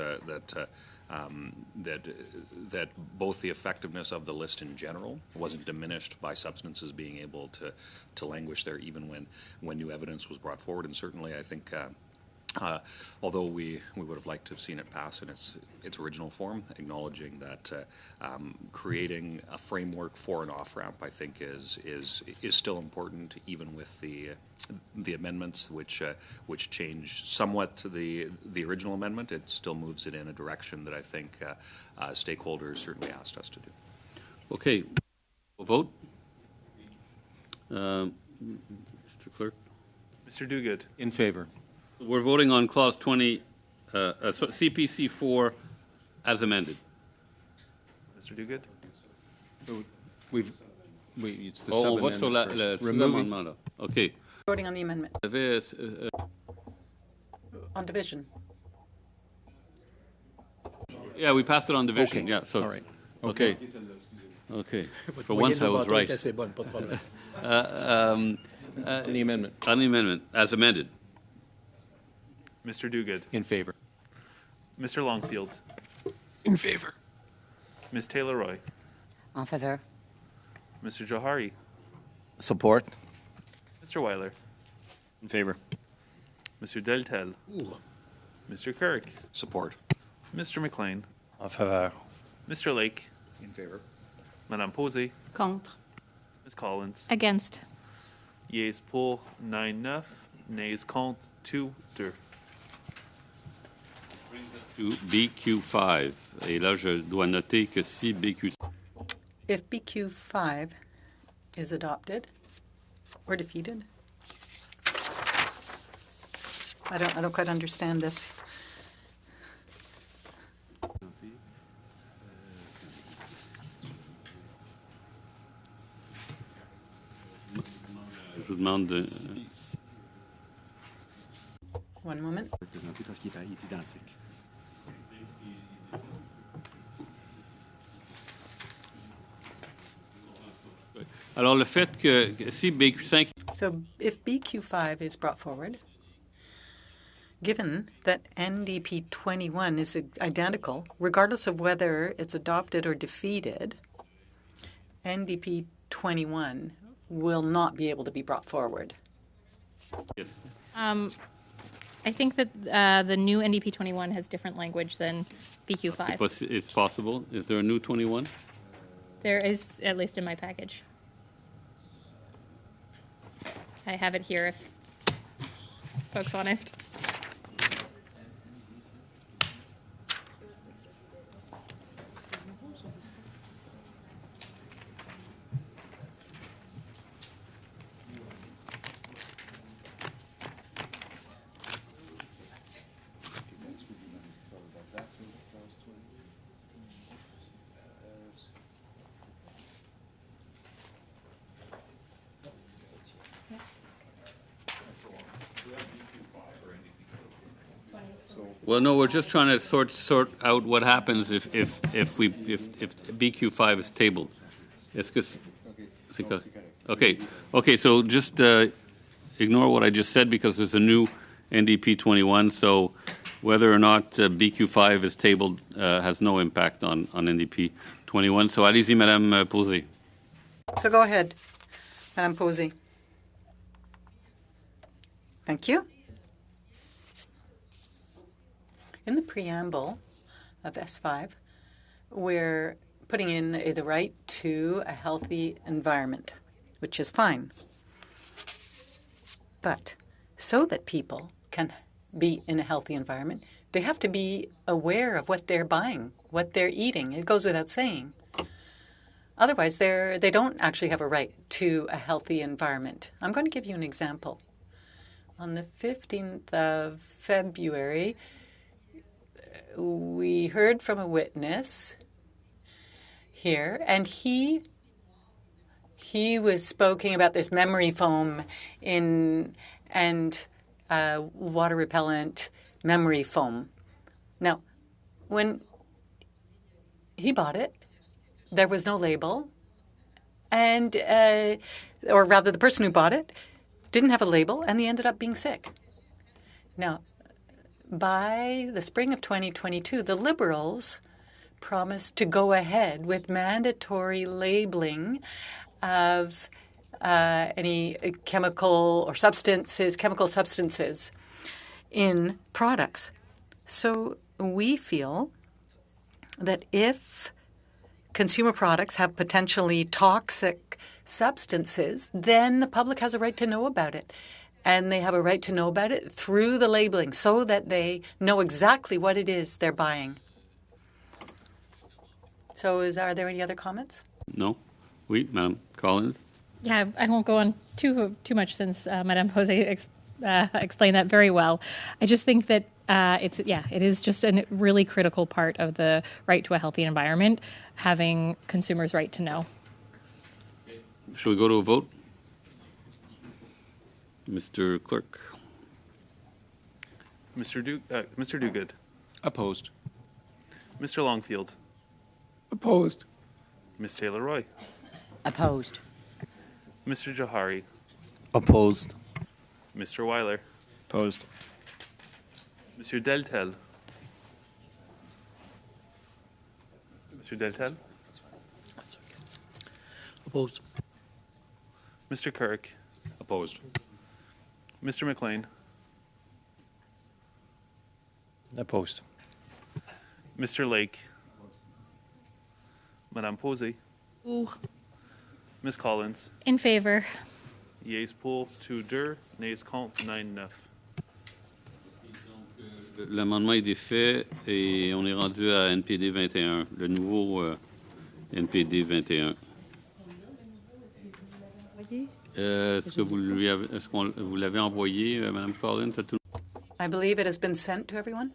that both the effectiveness of the list in general wasn't diminished by substances being able to languish there even when new evidence was brought forward. And certainly, I think, although we would have liked to have seen it pass in its original form, acknowledging that creating a framework for an off-ramp, I think, is still important, even with the amendments which change somewhat to the original amendment. It still moves it in a direction that I think stakeholders certainly asked us to do. Okay, we'll vote. Mr. Clerk? Mr. Duguid. In favor. We're voting on Clause 20, CPC 4 as amended. Mr. Duguid. It's the On vote sur sub-amendment le first. Removing. sous-amendement, là. OK. Voting on the amendment. Vous avez, On division. yeah, we passed it on division. Okay. Yeah, so. All right. Okay. Okay. For once I was right. On the amendment. On the amendment, as amended. Mr. Duguid. In favor. Mr. Longfield. In favor. Ms. Taylor-Roy. En faveur. Mr. Johari. Support. Mr. Weiler. In favor. Mr. Deltel. Mr. Kirk. Support. Mr. McLean. En faveur. Mr. Lake. In favor. Madame Posey. Contre. Ms. Collins. Against. Yeas pour 9-9, nays contre 2-2. To BQ5. Et là, je dois noter que si BQ... If BQ5 is adopted or defeated, I don't quite understand this. Je vous demande de... One moment. Alors, le fait que si BQ5... So if BQ5 is brought forward, given that NDP 21 is identical, regardless of whether it's adopted or defeated, NDP 21 will not be able to be brought forward. Yes. I think that the new NDP 21 has different language than BQ5. It's possible. Is there a new 21? There is, at least in my package. I have it here if folks want it. Well, no, we're just trying to sort out what happens if BQ5 is tabled. Est-ce que c'est correct? Okay, so just ignore what I just said because there's a new NDP 21, so whether or not BQ5 is tabled has no impact on NDP 21. So allez-y, Madame Posey. So go ahead, Madame Posey. Thank you. In the preamble of S5, we're putting in the right to a healthy environment, which is fine. But so that people can be in a healthy environment, they have to be aware of what they're buying, what they're eating. It goes without saying. Otherwise, they don't actually have a right to a healthy environment. I'm going to give you an example. On the 15th of February, we heard from a witness here, and he was speaking about this memory foam and water repellent memory foam. Now, when he bought it, there was no label, and or rather, the person who bought it didn't have a label, and they ended up being sick. Now, by the spring of 2022, the Liberals promised to go ahead with mandatory labeling of any chemical substances in products. So we feel that if consumer products have potentially toxic substances, then the public has a right to know about it. And they have a right to know about it through the labeling so that they know exactly what it is they're buying. So are there any other comments? No? Oui, Madam Collins? Yeah, I won't go on too much since Madame Jose explained that very well. I just think that it is just a really critical part of the right to a healthy environment, having consumers' right to know. Shall we go to a vote? Mr. Clerk? Mr. Duguid. Opposed. Mr. Longfield. Opposed. Ms. Taylor-Roy. Opposed. Mr. Johari. Opposed. Mr. Weiler. Opposed. Mr. Deltel. Mr. Deltel. Opposed. Mr. Kirk. Opposed. Mr. McLean. Opposed. Mr. Lake. Madame Posey. Ms. Collins. In favor. Yeas pour 2-2, nays contre 9-9. L'amendement est défait et on est rendu à NPD 21, le nouveau NPD 21. Est-ce que vous l'avez envoyé, Mme Collins, à tout le monde? I believe it has been sent to everyone.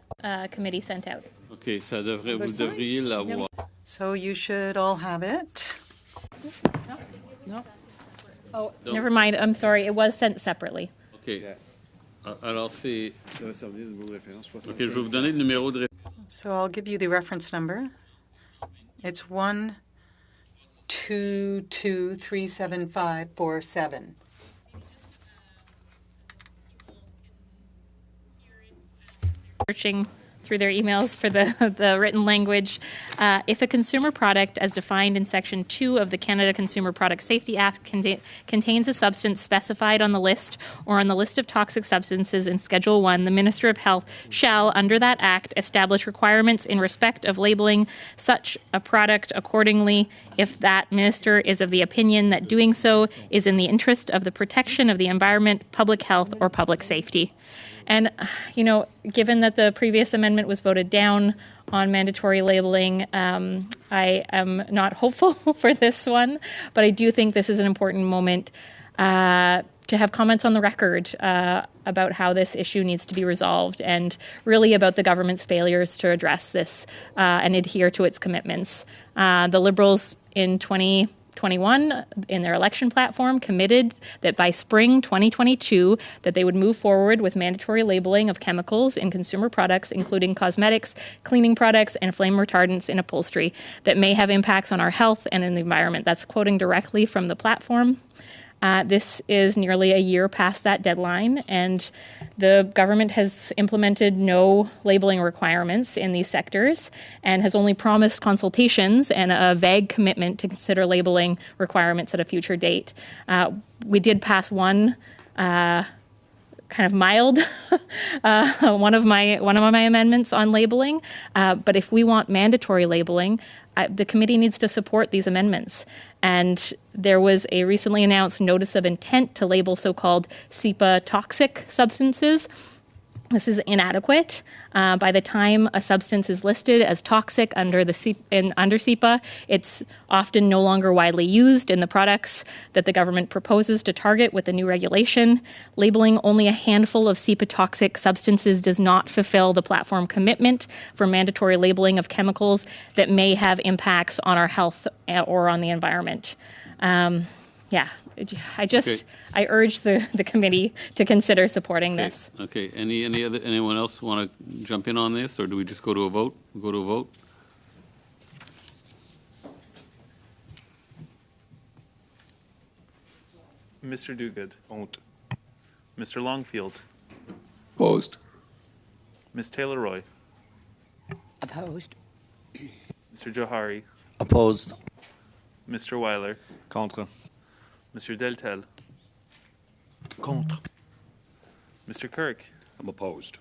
Committee sent out. OK, vous devriez l'avoir. So you should all have it. Oh, never mind. I'm sorry. It was sent separately. OK. Alors, c'est... OK, je vais vous donner le numéro de référence. So I'll give you the reference number. It's 122-37547. Searching through their emails for the written language. If a consumer product, as defined in Section 2 of the Canada Consumer Product Safety Act, contains a substance specified on the list or on the list of toxic substances in Schedule 1, the Minister of Health shall, under that Act, establish requirements in respect of labeling such a product accordingly if that minister is of the opinion that doing so is in the interest of the protection of the environment, public health, or public safety. And, given that the previous amendment was voted down on mandatory labeling, I am not hopeful for this one, but I do think this is an important moment to have comments on the record about how this issue needs to be resolved and really about the government's failures to address this and adhere to its commitments. The Liberals in 2021 in their election platform committed that by spring 2022 that they would move forward with mandatory labeling of chemicals in consumer products, including cosmetics, cleaning products, and flame retardants in upholstery that may have impacts on our health and in the environment. That's quoting directly from the platform. This is nearly a year past that deadline, and the government has implemented no labeling requirements in these sectors and has only promised consultations and a vague commitment to consider labeling requirements at a future date. We did pass one kind of mild one of my amendments on labeling, but if we want mandatory labeling, the committee needs to support these amendments. And there was a recently announced notice of intent to label so-called SEPA toxic substances. This is inadequate. By the time a substance is listed as toxic under SEPA, it's often no longer widely used in the products that the government proposes to target with the new regulation. Labeling only a handful of SEPA toxic substances does not fulfill the platform commitment for mandatory labeling of chemicals that may have impacts on our health or on the environment. I urge the committee to consider supporting this. Okay. Anyone else want to jump in on this, or do we just go to a vote? Go to a vote. Mr. Duguid. Mr. Longfield. Opposed. Ms. Taylor-Roy, Opposed? Mr. Johari, Opposed. Mr. Weiler, Contre. Mr. Deltel, Contre. Mr. Kirk, I'm opposed.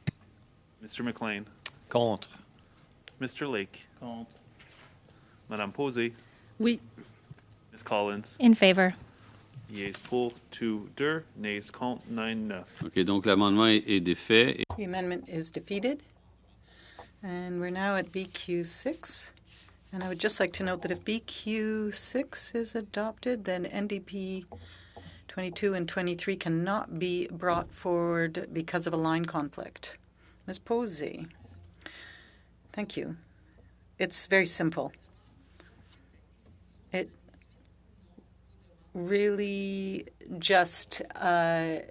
Mr. McLean, Contre. Mr. Lake, Madame Posey, Oui. Ms. Collins. In favor. Yeas pour 2-2, nays contre 9-9. OK, donc l'amendement est défait. The amendment is defeated. And we're now at BQ6. And I would just like to note that if BQ6 is adopted, then NDP 22 and 23 cannot be brought forward because of a line conflict. Ms. Posey. Thank you. It's very simple. It really just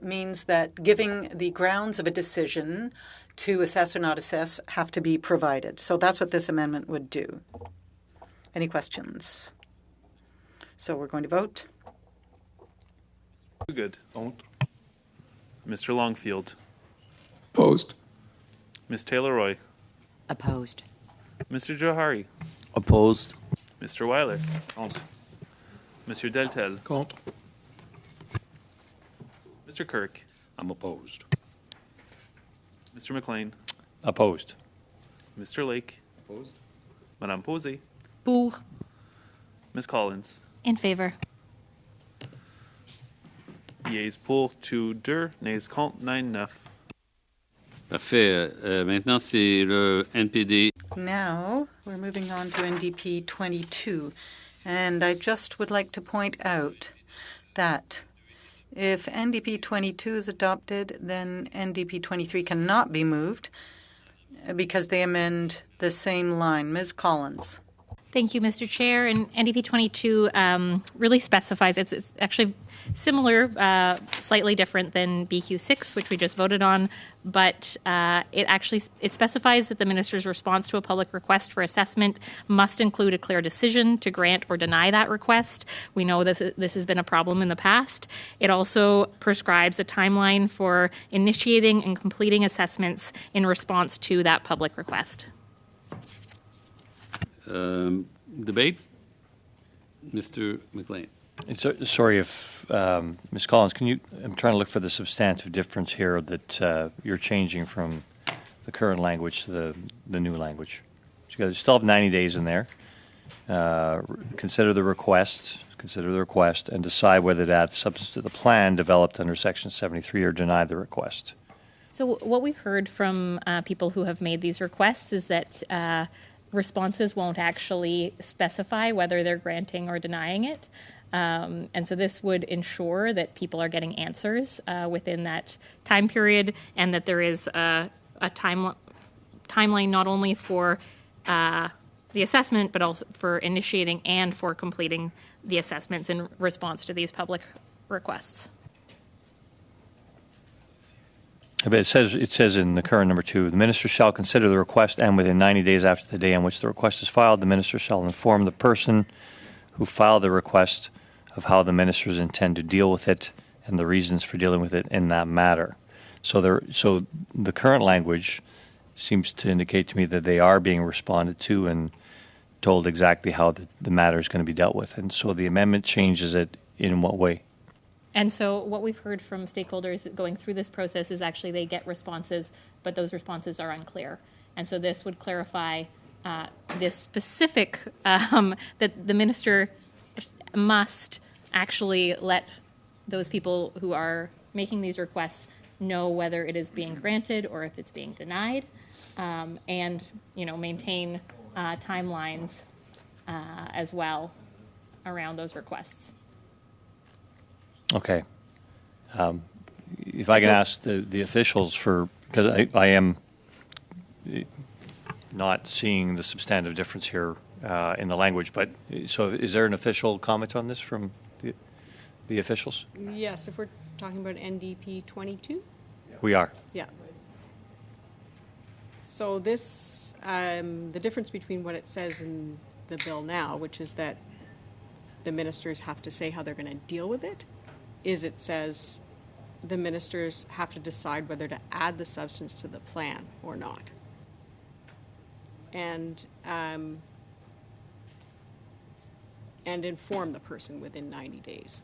means that giving the grounds of a decision to assess or not assess have to be provided. So that's what this amendment would do. Any questions? So we're going to vote. Good. Mr. Longfield, Opposed. Ms. Taylor-Roy, Opposed? Mr. Johari, Opposed. Mr. Weiler, Contre. Mr. Deltel, Contre. Mr. Kirk, I'm opposed. Mr. McLean, Opposed. Mr. Lake, Opposed. Madame Posey, Pour. Ms. Collins. In favor. Yeas pour 2-2, nays contre 9-9. Parfait. Maintenant, c'est le NPD. Now we're moving on to NDP 22. And I just would like to point out that if NDP 22 is adopted, then NDP 23 cannot be moved because they amend the same line. Ms. Collins. Thank you, Mr. Chair. And NDP 22 really specifies, it's actually similar, slightly different than BQ6, which we just voted on, but it specifies that the minister's response to a public request for assessment must include a clear decision to grant or deny that request. We know this has been a problem in the past. It also prescribes a timeline for initiating and completing assessments in response to that public request. Debate? Mr. McLean. Sorry if, Ms. Collins, I'm trying to look for the substantive difference here that you're changing from the current language to the new language. So you still have 90 days in there. Consider the request, and decide whether to add substance to the plan developed under Section 73 or deny the request. So what we've heard from people who have made these requests is that responses won't actually specify whether they're granting or denying it. And so this would ensure that people are getting answers within that time period and that there is a timeline not only for the assessment, but also for initiating and for completing the assessments in response to these public requests. But it says in the current number 2, the minister shall consider the request, and within 90 days after the day on which the request is filed, the minister shall inform the person who filed the request of how the ministers intend to deal with it and the reasons for dealing with it in that matter. So the current language seems to indicate to me that they are being responded to and told exactly how the matter is going to be dealt with. And so the amendment changes it in what way? And so what we've heard from stakeholders going through this process is actually they get responses, but those responses are unclear. And so this would clarify this specific, that the minister must actually let those people who are making these requests know whether it is being granted or if it's being denied, and maintain timelines as well around those requests. Okay. If I can ask the officials because I am not seeing the substantive difference here in the language, but so is there an official comment on this from the officials? Yes, if we're talking about NDP 22? We are. Yeah. So this, the difference between what it says in the bill now, which is that the ministers have to say how they're going to deal with it, is it says the ministers have to decide whether to add the substance to the plan or not. And inform the person within 90 days.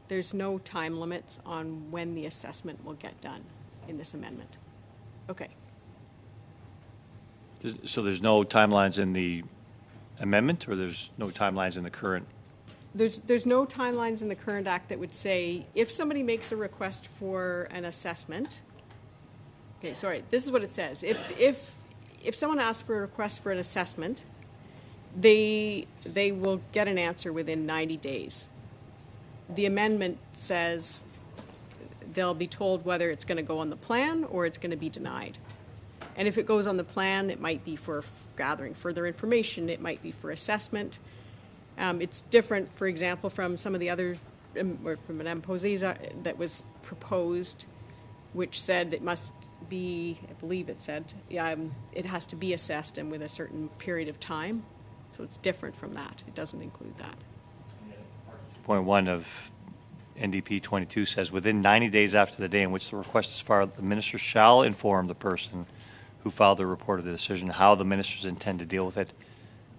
There's no time limits on when the assessment will get done in this amendment. Okay. So there's no timelines in the amendment, or there's no timelines in the current? There's no timelines in the current act that would say, if somebody makes a request for an assessment, okay, sorry, this is what it says. If someone asks for a request for an assessment, they will get an answer within 90 days. The amendment says they'll be told whether it's going to go on the plan or it's going to be denied. And if it goes on the plan, it might be for gathering further information, it might be for assessment. It's different, for example, from some of the other, or from Madame Posey's that was proposed, which said it must be, I believe it said, it has to be assessed and with a certain period of time. So it's different from that. It doesn't include that. Point 1 of NDP 22 says, within 90 days after the day in which the request is filed, the minister shall inform the person who filed the report of the decision how the ministers intend to deal with it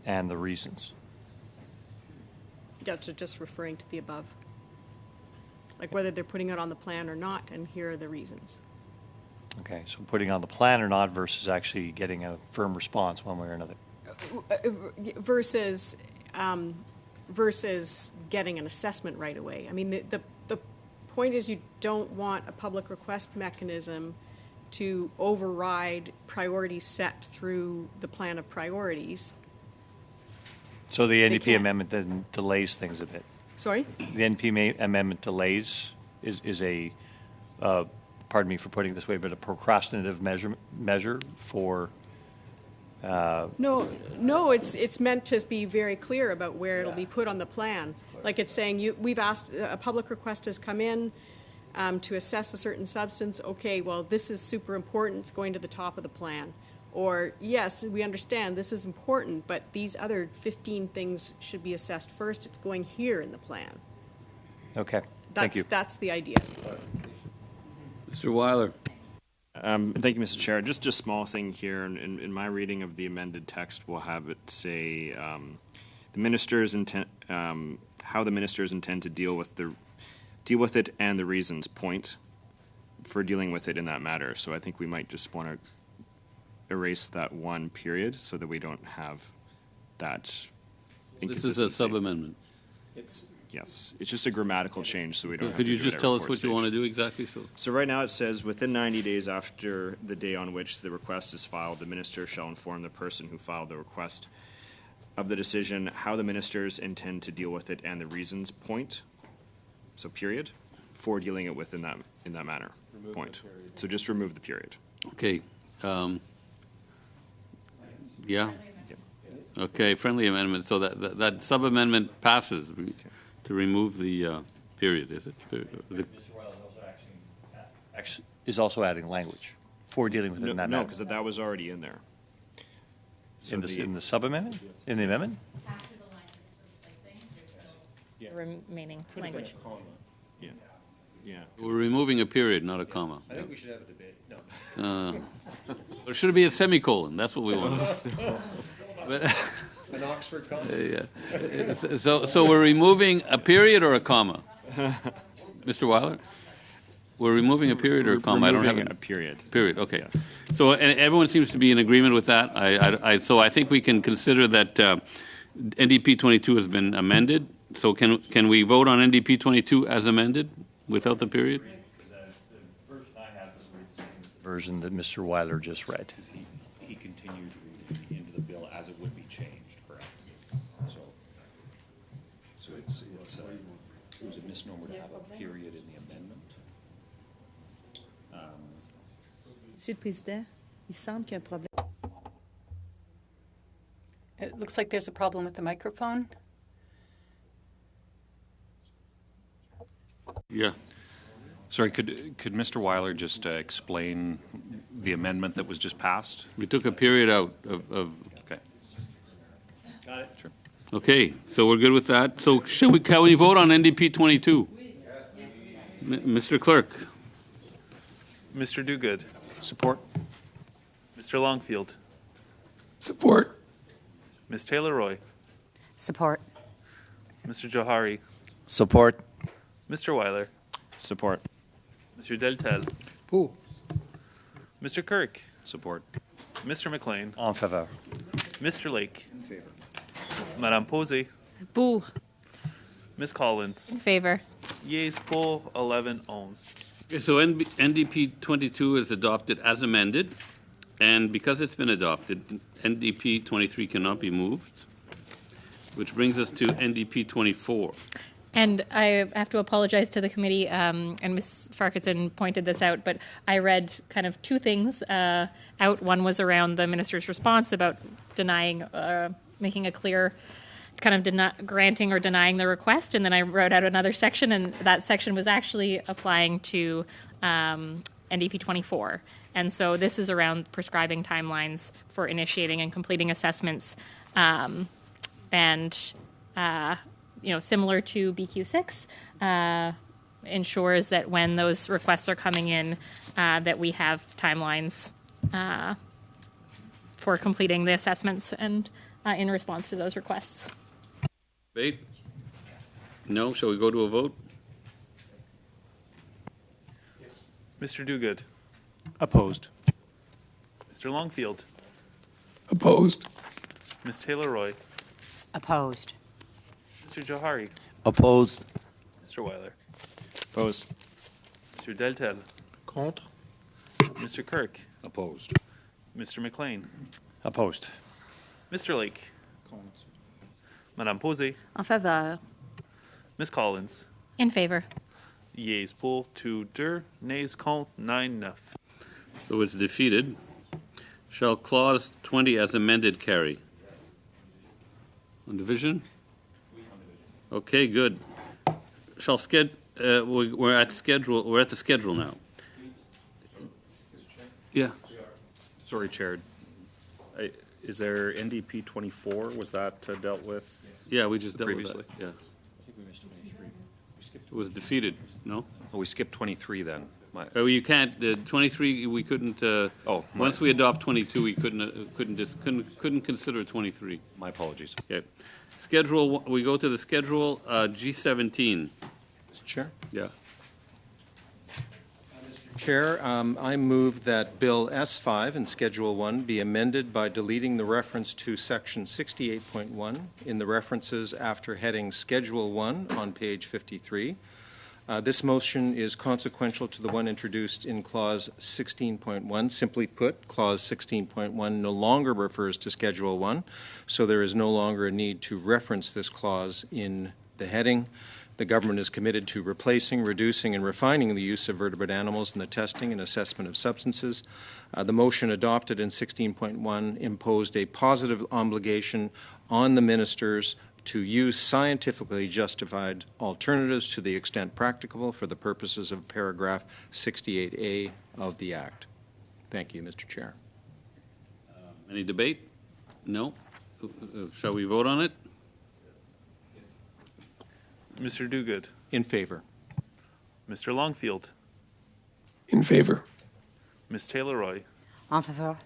and the reasons. Yeah, so just referring to the above. Like whether they're putting it on the plan or not, and here are the reasons. Okay, so putting on the plan or not versus actually getting a firm response one way or another. Versus getting an assessment right away. I mean, the point is you don't want a public request mechanism to override priorities set through the plan of priorities. So the They NDP can't. amendment then delays things a bit. Sorry? The NDP amendment delays is a, pardon me for putting it this way, but a procrastinative measure for. No, it's meant to be very clear about where it'll be put on the plan. Like it's saying, we've asked, a public request has come in to assess a certain substance. Okay, well, this is super important. It's going to the top of the plan. Or, yes, we understand this is important, but these other 15 things should be assessed first. It's going here in the plan. Okay, thank you. That's the idea. Mr. Weiler. Thank you, Mr. Chair. Just a small thing here. In my reading of the amended text, we'll have it say the ministers intend how the ministers intend to deal with it and the reasons point for dealing with it in that matter. So I think we might just want to erase that one period so that we don't have that This inconsistency. is a sub-amendment. Yes, it's just a grammatical change, so we don't. Could have to you do it just at tell us report what you stage. want to do exactly? So right now it says, within 90 days after the day on which the request is filed, the minister shall inform the person who filed the request of the decision how the ministers intend to deal with it and the reasons point. So period, for dealing it with in that manner. Point. So just remove the period. Okay. Yeah? Okay, friendly amendment. So that sub-amendment passes to remove the period, is it? Is also adding language for dealing with it in that No, manner. because that was already in there. So In the sub-amendment? In the amendment? The remaining language. Yeah. We're removing a period, not a comma. I think we should have a debate. No. Or should it be a semicolon? That's what we want. An Oxford comma? Yeah. So we're removing a period or a comma? Mr. Weiler? We're removing a period or a comma? I don't have Removing a period. Period, okay. So and everyone seems to be in agreement with that. So I think we can consider that NDP 22 has been amended. So can we vote on NDP 22 as amended without the period? The version I have is the version that Mr. Weiler just read. He continued into the bill as it would be changed, correct? So it was a misnomer to have a period in the amendment. Monsieur le Président, il semble qu'il y a un problème. It looks like there's a problem with the microphone. Yeah. Sorry, could Mr. Weiler just explain the amendment that was just passed? We took a period out of Okay. Got it? Sure. Okay, so we're good with that. So can we vote on NDP 22? Mr. Clerk? Mr. Duguid. Support. Mr. Longfield. Support. Ms. Taylor-Roy. Support. Mr. Johari. Support. Mr. Weiler. Support. Mr. Deltel. Pour. Mr. Kirk. Support. Mr. McLean. En faveur. Mr. Lake. Madame Posey. Pour. Ms. Collins. In favor. Yeas pour 11 ohms. Okay, so NDP 22 is adopted as amended, and because it's been adopted, NDP 23 cannot be moved, which brings us to NDP 24. And I have to apologize to the committee, and Ms. Farquharson pointed this out, but I read kind of two things out. One was around the minister's response about denying, making a clear kind of granting or denying the request, and then I wrote out another section, and that section was actually applying to NDP 24. And so this is around prescribing timelines for initiating and completing assessments, and similar to BQ6, ensures that when those requests are coming in, that we have timelines for completing the assessments and in response to those requests. Debate? No? Shall we go to a vote? Mr. Duguid. Opposed. Mr. Longfield. Opposed. Ms. Taylor-Roy. Opposed. Mr. Johari. Opposed. Mr. Weiler. Opposed. Mr. Deltel. Contre. Mr. Kirk. Opposed. Mr. McLean. Opposed. Mr. Lake. Madame Posey. En faveur. Ms. Collins. In favor. Yeas pour 2-2, nays contre 9-9. So it's defeated. Shall clause 20 as amended carry? On division? Okay, good. Shall we're at schedule. We're at the schedule now. Yeah. Sorry, Chair. Is there NDP 24? Was that dealt with? Yeah, we just dealt previously? with that. Yeah. It was defeated. No. Oh, we skipped 23 then. Oh, you can't. 23, we couldn't. Once we adopt 22, we couldn't consider 23. My apologies. Okay. Schedule. We go to the schedule G17. Mr. Chair? Yeah. Chair, I move that Bill S5 in Schedule 1 be amended by deleting the reference to Section 68.1 in the references after heading Schedule 1 on page 53. This motion is consequential to the one introduced in Clause 16.1. Simply put, Clause 16.1 no longer refers to Schedule 1, so there is no longer a need to reference this clause in the heading. The government is committed to replacing, reducing, and refining the use of vertebrate animals in the testing and assessment of substances. The motion adopted in 16.1 imposed a positive obligation on the ministers to use scientifically justified alternatives to the extent practicable for the purposes of paragraph 68A of the Act. Thank you, Mr. Chair. Any debate? No. Shall we vote on it? Mr. Duguid. In favor. Mr. Longfield. In favor. Ms. Taylor-Roy. En faveur.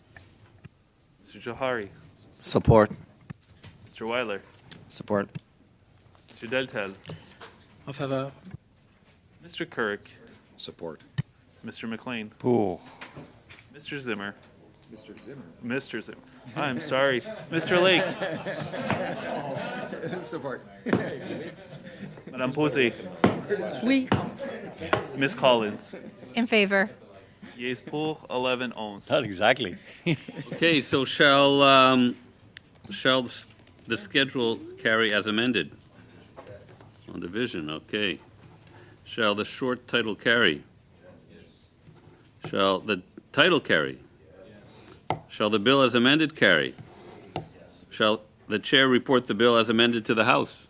Mr. Johari. Support. Mr. Weiler. Support. Mr. Deltel. En faveur. Mr. Kirk. Support. Mr. McLean. Pour. Mr. Zimmer. Mr. Zimmer. Mr. Zimmer. I'm sorry. Mr. Lake. Support. Madame Posey. Oui. Ms. Collins. In favor. Yeas pour 11 ohms. Not exactly. Okay, so shall the schedule carry as amended? On division, okay. Shall the short title carry? Shall the title carry? Shall the bill as amended carry? Shall the chair report the bill as amended to the House?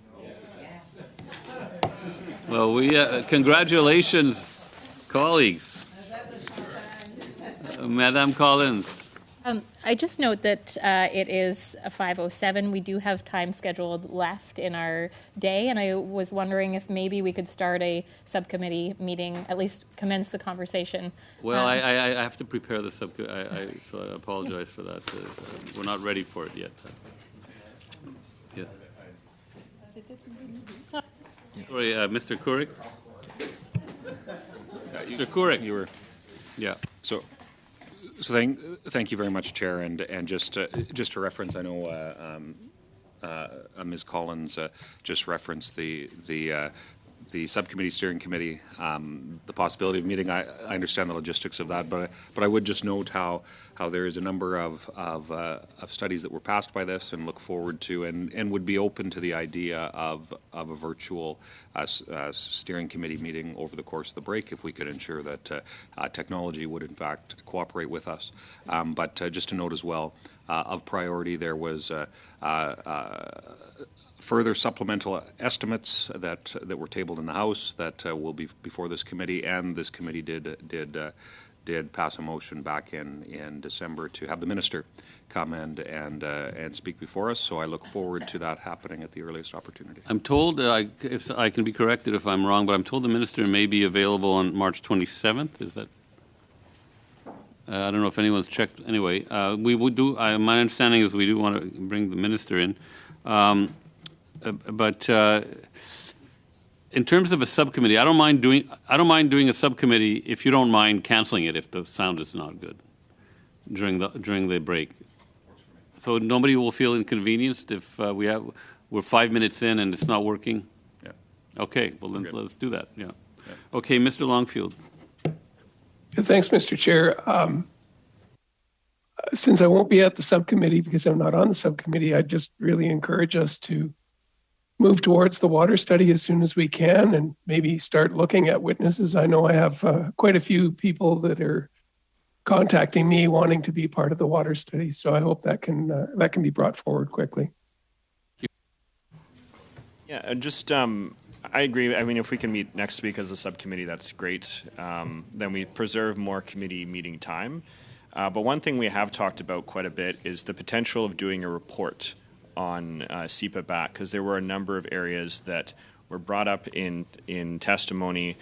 Well, congratulations, colleagues. Madame Collins. I just note that it is a 5:07. We do have time scheduled left in our day, and I was wondering if maybe we could start a subcommittee meeting, at least commence the conversation. Well, I have to prepare the so I apologize for that. We're not ready for it yet. Yeah. Sorry, Mr. Courik? Mr. Courik? You were, Yeah. so thank you very much, Chair, and just to reference, I know Ms. Collins just referenced the subcommittee steering committee, the possibility of meeting. I understand the logistics of that, but I would just note how there is a number of studies that were passed by this, and look forward to and would be open to the idea of a virtual steering committee meeting over the course of the break if we could ensure that technology would in fact cooperate with us. But just to note as well, of priority, there was further supplemental estimates that were tabled in the House that will be before this committee, and this committee did pass a motion back in December to have the minister come and speak before us. So I look forward to that happening at the earliest opportunity. I'm told, if I can be corrected if I'm wrong, but I'm told the minister may be available on March 27th. Is that? I don't know if anyone's checked. Anyway, we would do. My understanding is we do want to bring the minister in. But in terms of a subcommittee, I don't mind doing a subcommittee if you don't mind canceling it if the sound is not good during the break. So nobody will feel inconvenienced if we're 5 minutes in and it's not working. Yeah. Okay. Well, then let's do that. Yeah. Okay, Mr. Longfield. Thanks, Mr. Chair. Since I won't be at the subcommittee because I'm not on the subcommittee, I just really encourage us to move towards the water study as soon as we can and maybe start looking at witnesses. I know I have quite a few people that are contacting me wanting to be part of the water study, so I hope that can be brought forward quickly. Yeah, just I agree. I mean, if we can meet next week as a subcommittee, that's great. Then we preserve more committee meeting time. But one thing we have talked about quite a bit is the potential of doing a report on SEPA back, because there were a number of areas that were brought up in testimony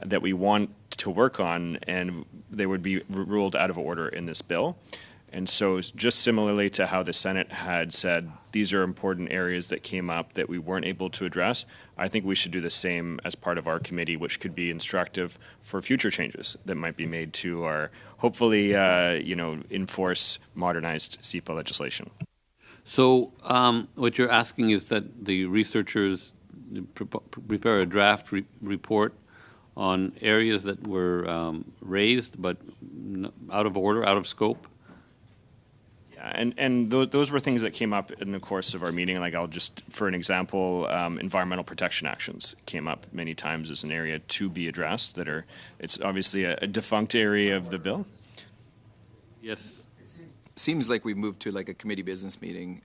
that we want to work on, and they would be ruled out of order in this bill. And so just similarly to how the Senate had said these are important areas that came up that we weren't able to address, I think we should do the same as part of our committee, which could be instructive for future changes that might be made to our, hopefully, enforce modernized SEPA legislation. So what you're asking is that the researchers prepare a draft report on areas that were raised but out of order, out of scope? Yeah, and those were things that came up in the course of our meeting. Like for an example, environmental protection actions came up many times as an area to be addressed. It's obviously a defunct area of the bill. Yes. Seems like we've moved to like a committee business meeting,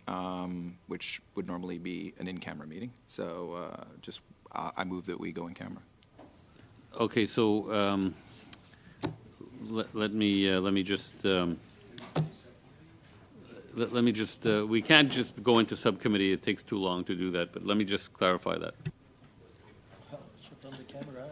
which would normally be an in-camera meeting. So I move that we go in camera. Okay, so let me just we can't just go into subcommittee. It takes too long to do that. But let me just clarify that. Shut down the camera.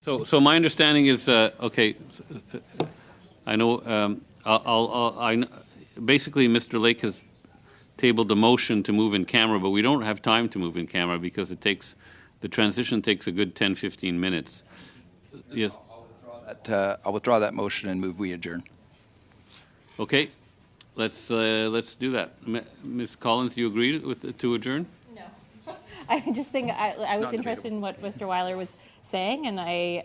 So my understanding is okay. I know. Basically, Mr. Lake has tabled the motion to move in camera, but we don't have time to move in camera because the transition takes a good 10-15 minutes. Yes. I'll withdraw that motion and move we adjourn. Okay. Let's do that. Ms. Collins, do you agree to adjourn? No. I just think I was interested in what Mr. Weiler was saying, and I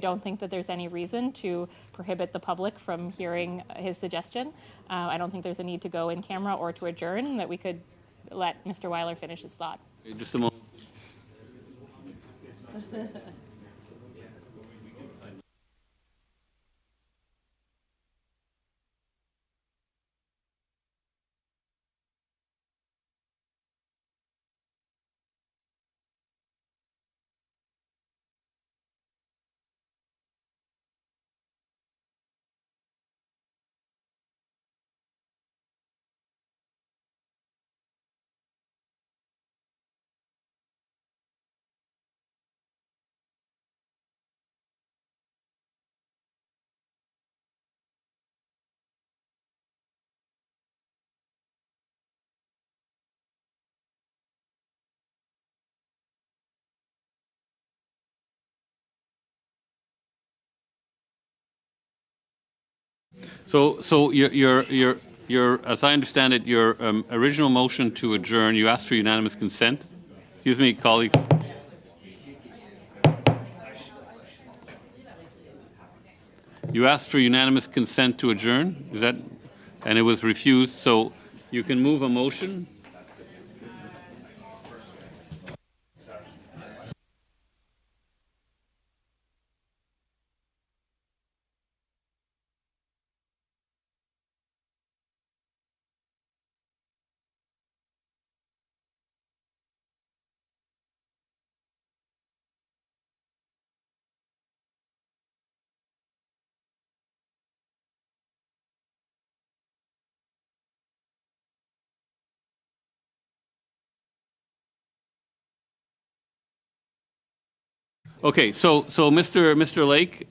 don't think that there's any reason to prohibit the public from hearing his suggestion. I don't think there's a need to go in camera or to adjourn, that we could let Mr. Weiler finish his thought. Just a moment. So as I understand it, your original motion to adjourn, you asked for unanimous consent. Excuse me, colleague. You asked for unanimous consent to adjourn, is that? And it was refused, so you can move a motion. Okay, so Mr. Lake,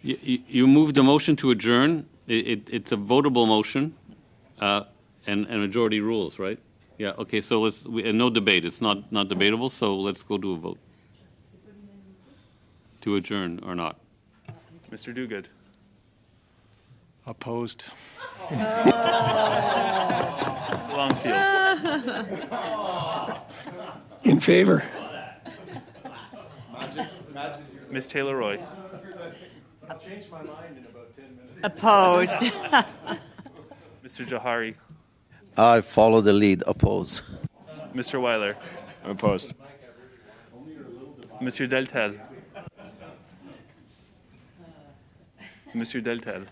you moved a motion to adjourn. It's a votable motion, and majority rules, right? Yeah. Okay. So and no debate. It's not debatable. So let's go to a vote to adjourn or not. Mr. Duguid. Opposed. Longfield. In favor. Ms. Taylor-Roy. I'll change my mind in about 10 minutes. Opposed. Mr. Jahari. I follow the lead. Oppose. Mr. Weiler. Opposed. Monsieur Deltel. Monsieur Deltel.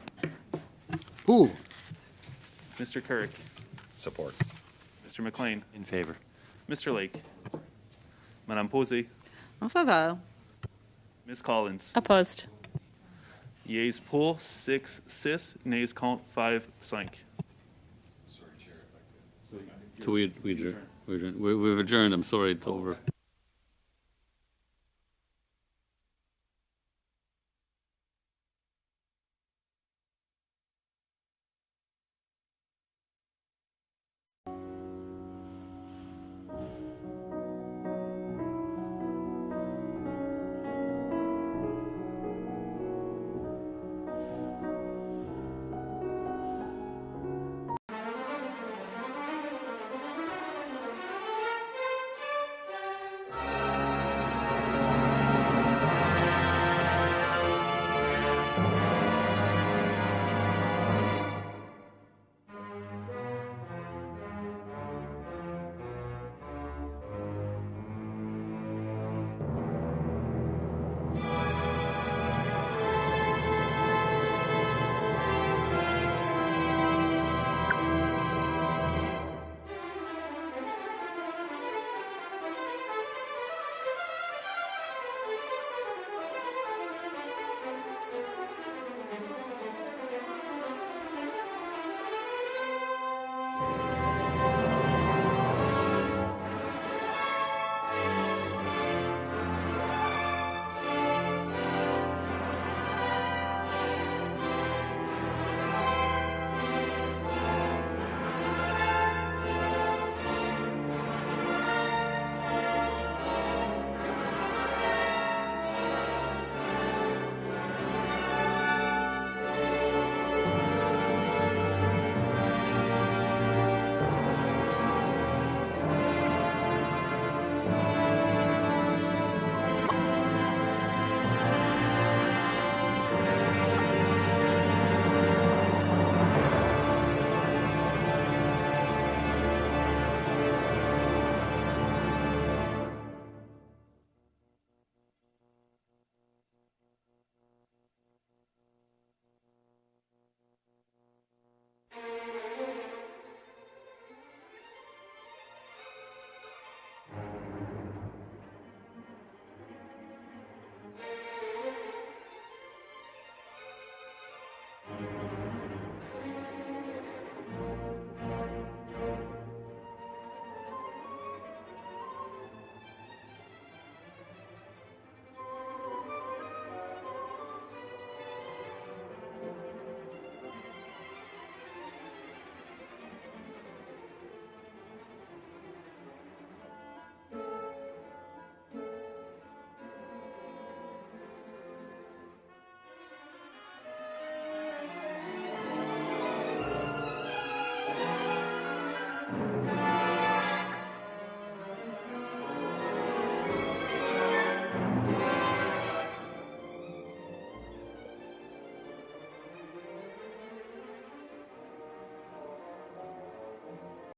Who? Mr. Kirk. Support. Mr. McLean. In favor. Mr. Lake. Madame Posey. En faveur. Ms. Collins. Opposed. Yeas pour 6, nays compte 5, 5. So we've adjourned. We've adjourned. I'm sorry, it's over.